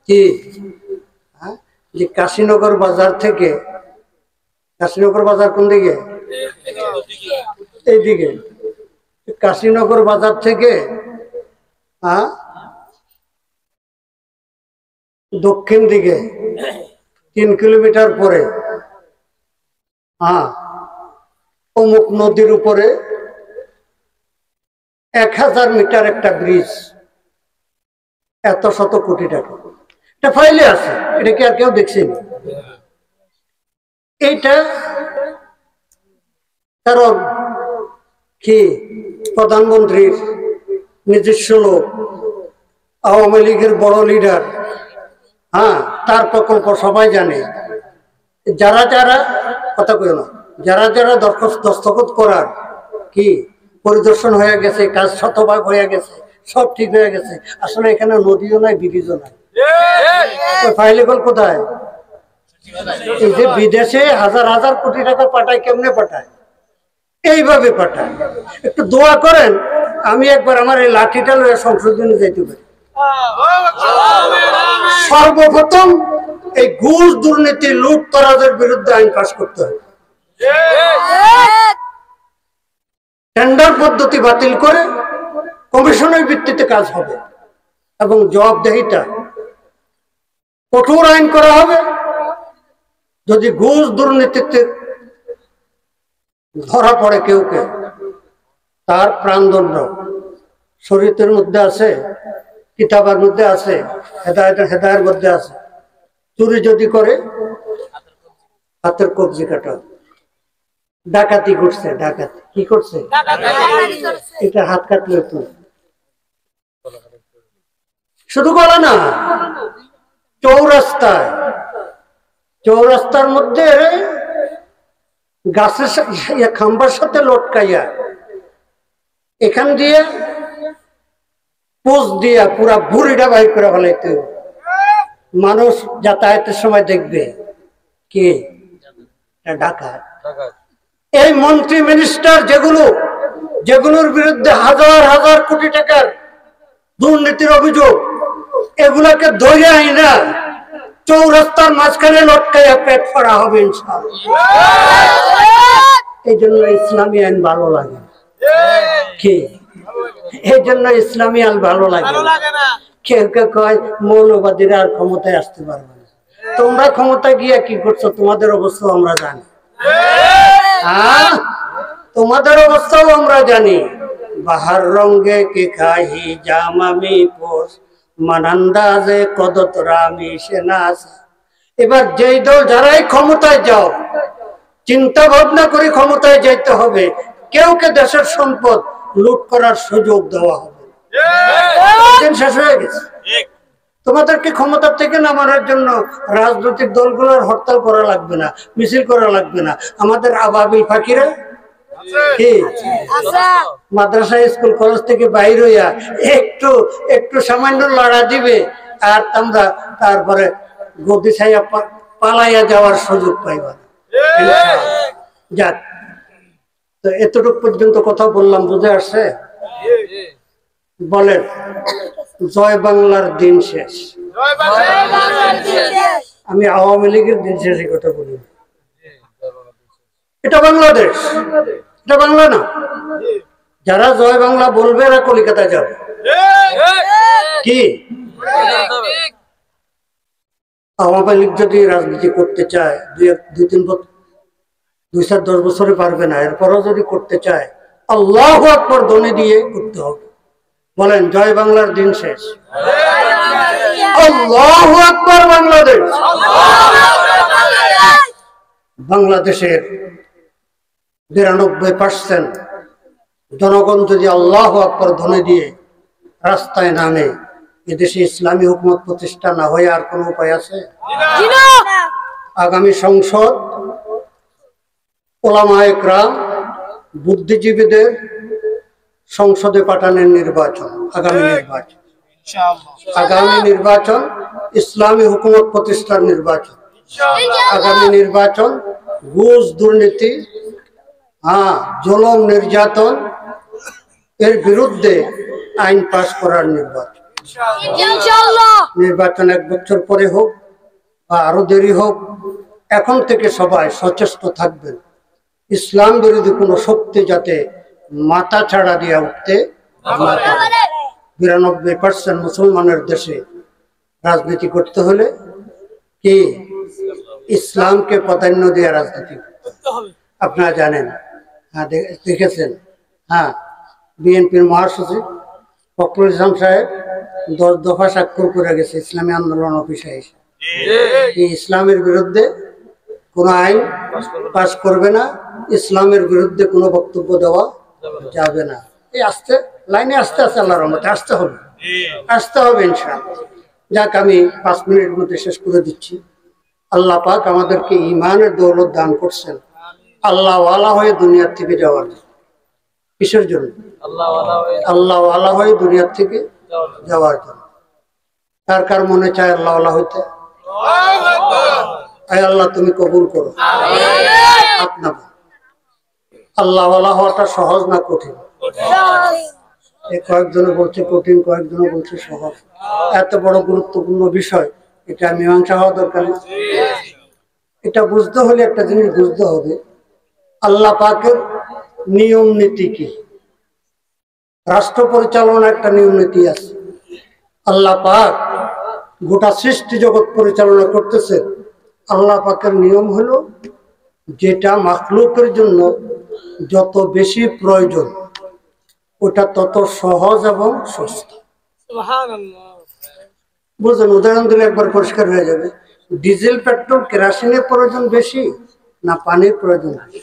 কি যে কাশীনগর বাজার থেকে, কাশীনগর বাজার কোন দিকে? এইদিকে। কাশীনগর বাজার থেকে দক্ষিণ দিকে 3 কিলোমিটার পরে অমুক নদীর উপরে 1000 মিটার একটা ব্রিজ, এত শত কোটি টাকা। এটা ফাইলে আছে, এটা কি আর কেউ দেখছেন? এইটা কারণ কি প্রধানমন্ত্রীর নিজস্ব লোক, আওয়ামী লীগের বড় লিডার, তার প্রকল্প সবাই জানে। যারা যারা কথা কই না, যারা যারা দস্তখত করার কি পরিদর্শন হয়ে গেছে, কাজ শতভাগ হয়ে গেছে, সব ঠিক হয়ে গেছে, আসলে এখানে নদীও নাই ব্রিজও নাই। ফাইলেবল কোথায়? এই যে বিদেশে হাজার হাজার কোটি টাকা পাঠায়, কেমনে পাঠায়? এইভাবে পাঠায়। একটু দোয়া করেন আমি একবার আমার এই লাঠিটা লয়ে সংশোধনে যাইতে পারি। সর্বপ্রথম এই ঘুষ দুর্নীতি লুটতরাজের বিরুদ্ধে আইন পাস করতে হবে। টেন্ডার পদ্ধতি বাতিল করে কমিশনের ভিত্তিতে কাজ হবে এবং জবাবদেহিতা কঠোর আইন করা হবে। যদি ঘুষ দুর্নীতিতে ধরা পড়ে কেউ তার প্রাণদণ্ড শরীয়তের মধ্যে আছে, কিতাবের মধ্যে আছে, হেদায়েতের মধ্যে আছে। চুরি যদি করে হাতের কবজি কাটা। ডাকাতি করছে, ডাকাতি কি করছে, এটা হাত কাটলে তো শুধু বলে না, চৌরাস্তার মধ্যে গাছের খাম্বার সাথে লটকাইয়া এখান দিয়ে পোস্ট দিয়া পুরা বুড়িটা বাইর করে ফেলাইতে মানুষ যাতায়াতের সময় দেখবে কে ডাকাত। এই মন্ত্রী মিনিস্টার যেগুলোর বিরুদ্ধে হাজার হাজার কোটি টাকার দুর্নীতির অভিযোগ, এগুলাকে ধরে আইনা চৌরাস্তার মাঝখানে লটকাইয়া পেট ফাড়া হবে ইনশাআল্লাহ। এই জন্য ইসলামী আইন ভালো লাগে কি? এই জন্য ইসলামী আইন ভালো লাগে না। কেউ কেউ কয় মৌলবাদীরা আর ক্ষমতায় আসতে পারবে না। তোমরা ক্ষমতায় গিয়া কি করছো তোমাদের অবস্থা আমরা জানি। তোমাদের অবস্থাও আমরা জানি। বাহার রঙ্গে কে খাহি জামামি পোষ মানান্দাজে কদত রামি সেনাস। এবার যেই দল যারাই ক্ষমতায় যাও, চিন্তা ভাবনা করে ক্ষমতায় যাইতে হবে। কেউকে দেশের সম্পদ লুট করার সুযোগ দেওয়া হবে। শেষ হয়ে গেছে। তোমাদেরকে ক্ষমতা থেকে নামানোর জন্য রাজনৈতিক দলগুলোর হরতাল করা লাগবে না, মিছিল করা লাগবে না। আমাদের আবাবিল ফাকিরা কি মাদ্রাসা স্কুল কলেজ থেকে বাইর হইয়া একটু সামান্য লড়া দিবে আর তোমরা তারপরে গদি ছাইয়া পালাইয়া যাওয়ার সুযোগ পাইবা। যাক, তো এতটুকু পর্যন্ত কথা বললাম, বুঝে আসছে? বলেন, জয় বাংলার দিন শেষ। আমি আওয়ামী লীগের দিন শেষের কথা বলি। এটা বাংলাদেশ, এটা বাংলা না। যারা জয় বাংলা বলবে এরা কলিকাতা যাবে কি? আওয়ামী লীগ যদি রাজনীতি করতে চায় 2-4-10 বছরে পারবে না। এরপরও যদি করতে চায় আল্লাহু আকবার ধ্বনি দিয়ে করতে হবে। বলেন, জয় বাংলার দিন শেষ। আল্লাহু আকবার। বাংলাদেশ, বাংলাদেশের 92% জনগণ যদি আল্লাহু আকবার ধ্বনি দিয়ে রাস্তায় নামে, এদেশে ইসলামী হুকুমত প্রতিষ্ঠা না হয়ে আর কোনো উপায় আছে? আগামী সংসদ ওলামায়ে কেরাম বুদ্ধিজীবীদের সংসদে পাঠানোর নির্বাচন, আগামী নির্বাচন ইসলামী হুকুমত প্রতিষ্ঠার নির্বাচন। আগামী নির্বাচন ঘুষ দুর্নীতি, জুলুম নির্যাতন এর বিরুদ্ধে আইন পাস করার নির্বাচন। নির্বাচন 1 বছর পরে হোক বা আরো দেরি হোক, এখন থেকে সবাই সচেষ্ট থাকবেন ইসলাম বিরোধী কোনো শক্তি যাতে মাথা ছাড়া দিয়ে উঠতে। 92% মুসলমানের দেশে রাজনীতি করতে হলে কি ইসলামকে প্রাধান্য দিয়ে রাজনীতি করতে হবে। আপনারা জানেন, দেখেছেন, বিএনপির মহাসচিব ফখরুল ইসলাম সাহেব 10 দফা স্বাক্ষর করে গেছে ইসলামী আন্দোলন অফিসে এসে। ইসলামের বিরুদ্ধে কোনো আইন পাস করবে না, ইসলামের বিরুদ্ধে কোনো বক্তব্য দেওয়া যাবে না। এই আসতে লাইনে আসতে আল্লাহর রহমতে আসতে হবে ইনশাআল্লাহ। যাক, আমি 5 মিনিটের মধ্যে শেষ করে দিচ্ছি। আল্লাহ পাক আমাদেরকে ঈমানের দৌলত দান করছেন আল্লাহ ওয়ালা হয়ে দুনিয়ার থেকে যাওয়ার। কিসের জন্য? আল্লাহ ওয়ালা হয়ে দুনিয়ার থেকে যাওয়ার জন্য। কার মনে চায় আল্লাহ ওয়ালা হইতে? আল্লাহ তুমি কবুল করো। আল্লাহ ওয়ালা হওয়াটা সহজ না কঠিন? কয়েকজনে বলছে কঠিন, কয়েকজনে বলছে সহজ। এত বড় গুরুত্বপূর্ণ বিষয়, এটা মীমাংসা হওয়া দরকার। এটা বুঝতে হলে একটা জিনিস বুঝতে হবে, আল্লাহ পাকের নিয়ম নীতি কি। রাষ্ট্র পরিচালনা একটা নিয়ম নীতি আছে। আল্লাহ পাক গোটা সৃষ্টি জগৎ পরিচালনা করতেছে। আল্লাহ পাকের নিয়ম হলো যেটা মাখলুকের জন্য যত বেশি প্রয়োজন ওটা তত সহজ এবং সস্তা। সুবহানাল্লাহ। বুঝলেন? উদাহরণ দিলে একবার পরিষ্কার হয়ে যাবে। ডিজেল পেট্রোল কেরাসিনের প্রয়োজন বেশি না পানির প্রয়োজন বেশি?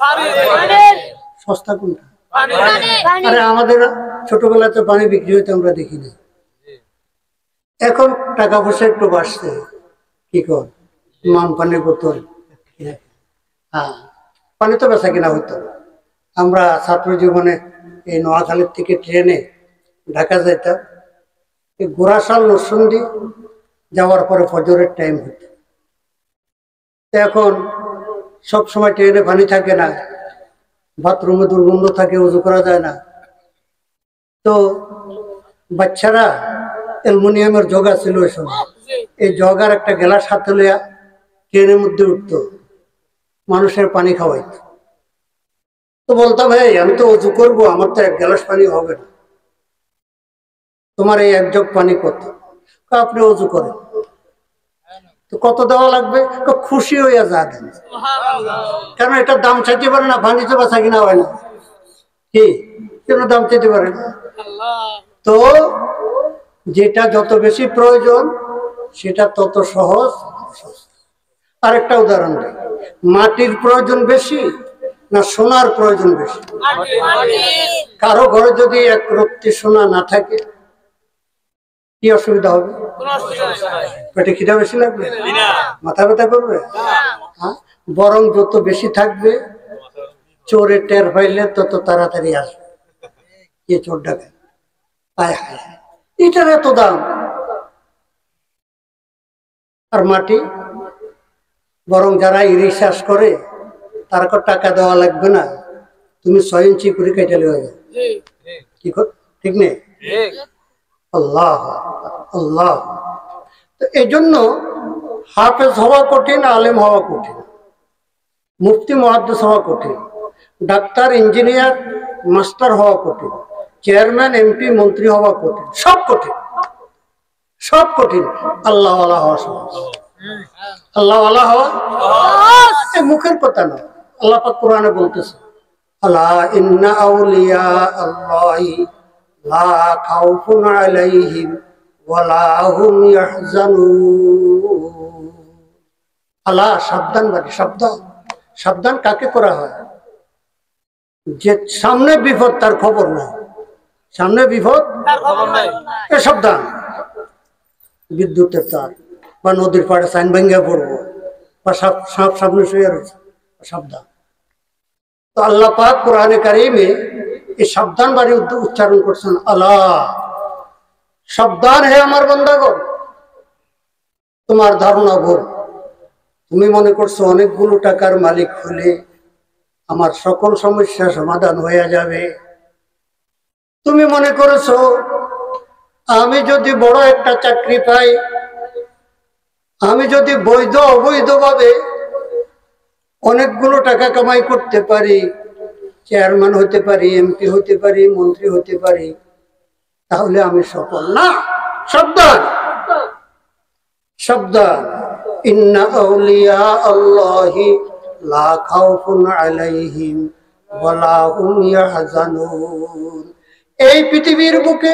সস্তা কোনটা? আরে আমাদের ছোটবেলাতে পানি বিক্রি হইতে আমরা দেখি না। এখন টাকা পয়সা একটু বাড়ছে, কি কর মান পানির বোতল, হ্যাঁ পানি তো বেচা কিনা হইতো। আমরা ছাত্র জীবনে এই নোয়াখালীর থেকে ট্রেনে ঢাকা যাইতাম, গোড়াশাল নরসিংদী যাওয়ার পরে ফজরের টাইম হইত। এখন সব সময় ট্রেনে পানি থাকে না, বাথরুমে দুর্গন্ধ থাকে, উজু করা যায় না। তো বাচ্চারা অ্যালুমিনিয়ামের জগা ছিল ওই সময়, এই জগার একটা গ্লাস হাতে লইয়া ট্রেনের মধ্যে উঠতো, মানুষের পানি খাওয়াইতো। তো বলতাম, ভাই আমি তো উজু করবো, আমার তো এক গ্লাস পানি হবে না, তোমার এই এক জগ পানি কত? আপনি উজু করেন। তো কত দেওয়া লাগবে? খুশি হইয়া যা দেন, কারণ এটার দাম চাইতে পারে না, পানি তো বেচা কিনা হয় না, কি কেন দাম চাইতে পারে না। তো যেটা যত বেশি প্রয়োজন সেটা তত সহজ। আরেকটা উদাহরণ দেয়, মাটির প্রয়োজন বেশি না সোনার প্রয়োজন বেশি? কারো ঘরে যদি এক রত্তি সোনা না থাকে কি অসুবিধা হবে? পেটে খিদা বেশি লাগবে? মাথা ব্যথা করবে? হ্যাঁ, বরং যত বেশি থাকবে চোরে টের পাইলে তত তাড়াতাড়ি আসবে, কে চোর ডাকে। আয় হায়, এটার এত দাম। আর মাটি, বরং যারা ইরিশ চাষ করে তার টাকা দেওয়া লাগবে না, তুমি 6 ইঞ্চি করে কেটে হয়ে যাবে, কি ঠিক নেই? আল্লাহ আল্লাহ। তো এই জন্য হাফেজ হওয়া কঠিন, আলেম হওয়া কঠিন, মুফতি মুহাদ্দিস হওয়া কঠিন, ডাক্তার ইঞ্জিনিয়ার মাস্টার হওয়া কঠিন, চেয়ারম্যান এমপি মন্ত্রী হওয়া কঠিন, সব কঠিন, সব কঠিন। আল্লাহ ওয়ালা হওয়া সহজ। আল্লাহ ওয়ালা হওয়া মুখের কথা না, আল্লাহ পাক কোরআনে বলতেছে, আলা ইন্না আউলিয়া আল্লাহি লা খাউফুন আলাইহিম ওয়ালা হুম ইয়াহজানুন। আলা, সাবধান বাড়ি, সাবধান। সাবধান কাকে করা হয়? যে সামনে বিপদ তার খবর নাই, সামনে বিপদ এ সাবধান। বিদ্যুতের তার বা নদীর পাড়ে সাইন ভেঙ্গে পড়বো বা সাপ সামনে শুয়ে রয়েছে, সাবধান। তো আল্লাহ পাক কোরআনে কারিমে এই সাবধান বাড়ি উচ্চারণ করছেন, আল্লাহ সাবধান হে আমার বান্দাগণ, তোমার ধারণা ভুল। তুমি মনে করছো অনেকগুলো টাকার মালিক হলে আমার সকল সমস্যা সমাধান হয়ে যাবে। তুমি মনে করেছো আমি যদি বড় একটা চাকরি পাই, আমি যদি বৈধ অবৈধভাবে অনেকগুলো টাকা কামাই করতে পারি, চেয়ারম্যান হতে পারি, এমপি হতে পারি, মন্ত্রী হতে পারি, তাহলে আমি সফল। না, সাবধান সাবধান। ইন্না আউলিয়া আল্লাহি লা খাউফুন আলাইহিম ওয়ালা হুম ইয়াহজানুন। এই পৃথিবীর বুকে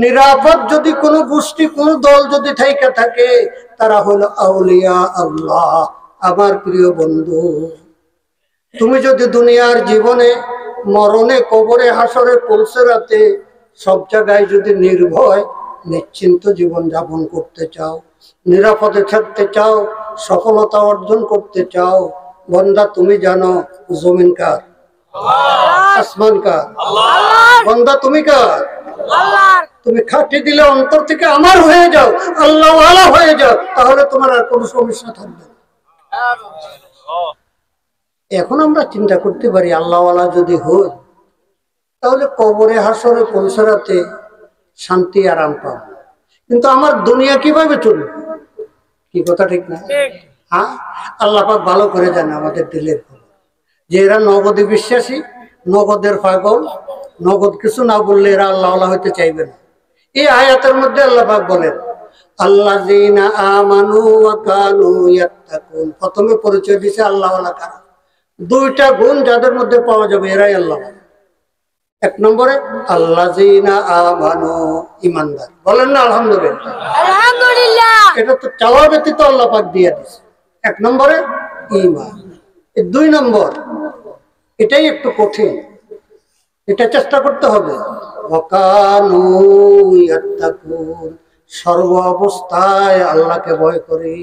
নিরাপদ যদি কোনো গোষ্ঠী, কোনো দল যদি থাইকা থাকে, তারা হলো আউলিয়া আল্লাহ, আমার প্রিয় বন্ধু। তুমি যদি দুনিয়ার জীবনে, মরণে, কবরে, হাসরে, পুলসেরাতে সব জায়গায় যদি নির্ভয় নিশ্চিন্ত জীবন যাপন করতে চাও, নিরাপদে থাকতে চাও, সফলতা অর্জন করতে চাও, বন্দা তুমি জানো জমিন কার? আসমান কার? বন্দা তুমি কার? তুমি খাটি দিলে অন্তর থেকে আমার হয়ে যাও, আল্লাহ ওয়ালা হয়ে যাও, তাহলে তোমার আর কোনো সমস্যা থাকবে না। এখন আমরা চিন্তা করতে পারি আল্লাহ ওয়ালা যদি হই তাহলে কবরে, হাসরে, পুলসেরাতে শান্তি আরাম পাবো, কিন্তু আমার দুনিয়া কিভাবে চলবে? কি কথা ঠিক না? হ্যাঁ, আল্লাহ পাক ভালো করে জানে আমাদের দিলের খবর, যে এরা নগদে বিশ্বাসী, নগদের পাগল, নগদ কিছু না বললে এরা আল্লাহ আল্লাহ হইতে চাইবে না। এই আয়াতের মধ্যে আল্লাহ পাক বলেন আল্লাযীনা আমানু ওয়া কানু ইয়াত্তাকুন, প্রথমে পরিচয় দিয়েছে আল্লাহ ওয়ালা কারা। দুইটা গুণ যাদের মধ্যে পাওয়া যাবে এরাই আল্লাহ। এক নম্বরে আল্লাযীনা আমানু, ঈমানদার, বলেন না আলহামদুলিল্লাহ। আলহামদুলিল্লাহ। এটা তো চাওয়া ব্যতীত আল্লাহ পাক দিয়ে দিয়েছে। এক নম্বরে ঈমান। এই দুই নম্বর এটাই একটু কঠিন, এটা চেষ্টা করতে হবে। ওয়া কানু ইয়াত্তাকুন, সর্ব অবস্থায় আল্লাহকে ভয় করে।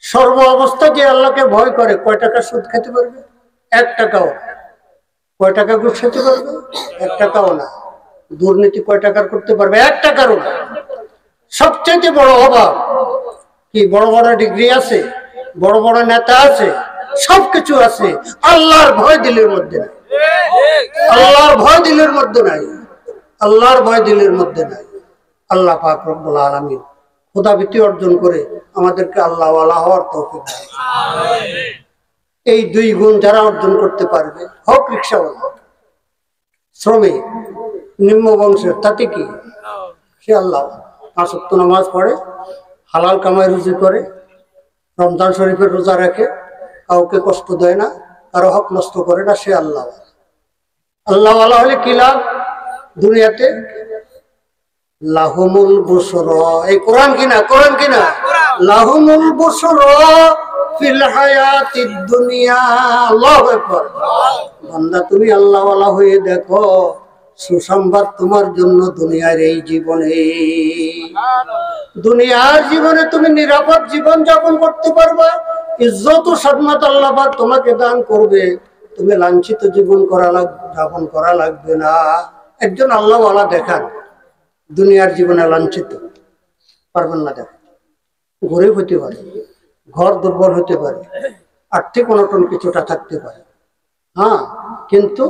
সর্ব অবস্থায় যে আল্লাহকে ভয় করে, কয় টাকা সুদ খেতে পারবে? 1 টাকাও। কয় টাকা ঘুষ খেতে পারবে? 1 টাকাও না। দুর্নীতি কয় টাকার করতে পারবে? 1 টাকারও না। সবচেয়ে বড় অভাব কি? বড় বড় ডিগ্রি আছে, বড় বড় নেতা আছে, সবকিছু আছে, আল্লাহর ভয় দিলের মধ্যে নাই। আল্লাহর ভয় দিলের মধ্যে নাই। আল্লাহর ভয় দিলের মধ্যে নাই। আল্লাহ পাক রব্বুল আলামিন খোদাভীতি অর্জন করে আমাদেরকে আল্লাহ ওয়ালা হওয়ার তৌফিক দান। এই দুই গুণ যারা অর্জন করতে পারবে, হোক রিক্সাওয়ালা, শ্রমিক, নিম্ন বংশের, তাতে কি? সে আল্লাহ 5 ওয়াক্ত নামাজ পড়ে, হালাল কামাই রুজি করে, রমজান শরীফের রোজা রাখে, কাউকে কষ্ট দেয় না, কারো হক নষ্ট করে না, সে আল্লাহ। আল্লাহ ওয়ালা হলে কি লাভ দুনিয়াতে? লাহুমুল বুশরা, এই কোরআন কিনা, কোরআন কিনা, লাহুমুল বুশরা ফিল হায়াতিদ দুনিয়া। আল্লাহু আকবার। বান্দা তুমি আল্লাহ ওয়ালা হয়ে দেখো, সুসংবাদ তোমার জন্য দুনিয়ার এই জীবনে। দুনিয়ার জীবনে তুমি নিরাপদ জীবন যাপন করতে পারবা, ইজ্জত ও সম্মান আল্লাহ পাক তোমাকে দান করবে, তুমি লাঞ্ছিত জীবন যাপন করা লাগবে না। একজন আল্লাহ ওয়ালা দেখান দুনিয়ার জীবনে লাঞ্ছিত, পারবেন না দেখা। গরিব হতে পারে, ঘর দুর্বল হতে পারে, আর্থিক অনটন কিছুটা থাকতে পারে, হ্যাঁ, কিন্তু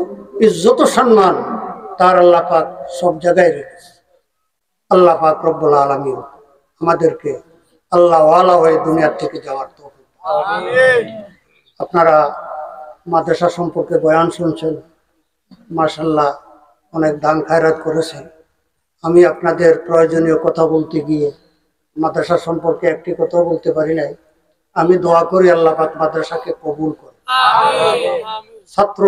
ইজ্জত ও সম্মান তার আল্লাহ পাক সব জায়গায় রেখেছে। আল্লাহ পাক রব্বুল আলামিন আমাদেরকে আল্লাহ ওয়ালা হয়ে দুনিয়ার থেকে যাওয়ার তৌফিক দান। আপনারা মাদ্রাসা সম্পর্কে বয়ান শুনছেন, মাশাআল্লাহ অনেক দান খায়রাত করেছেন। আমি আপনাদের প্রয়োজনীয় কথা বলতে গিয়ে মাদ্রাসা সম্পর্কে একটি কথা বলতে পারি নাই। আমি দোয়া করি আল্লাহ পাক মাদ্রাসাকে কবুল করে, ছাত্র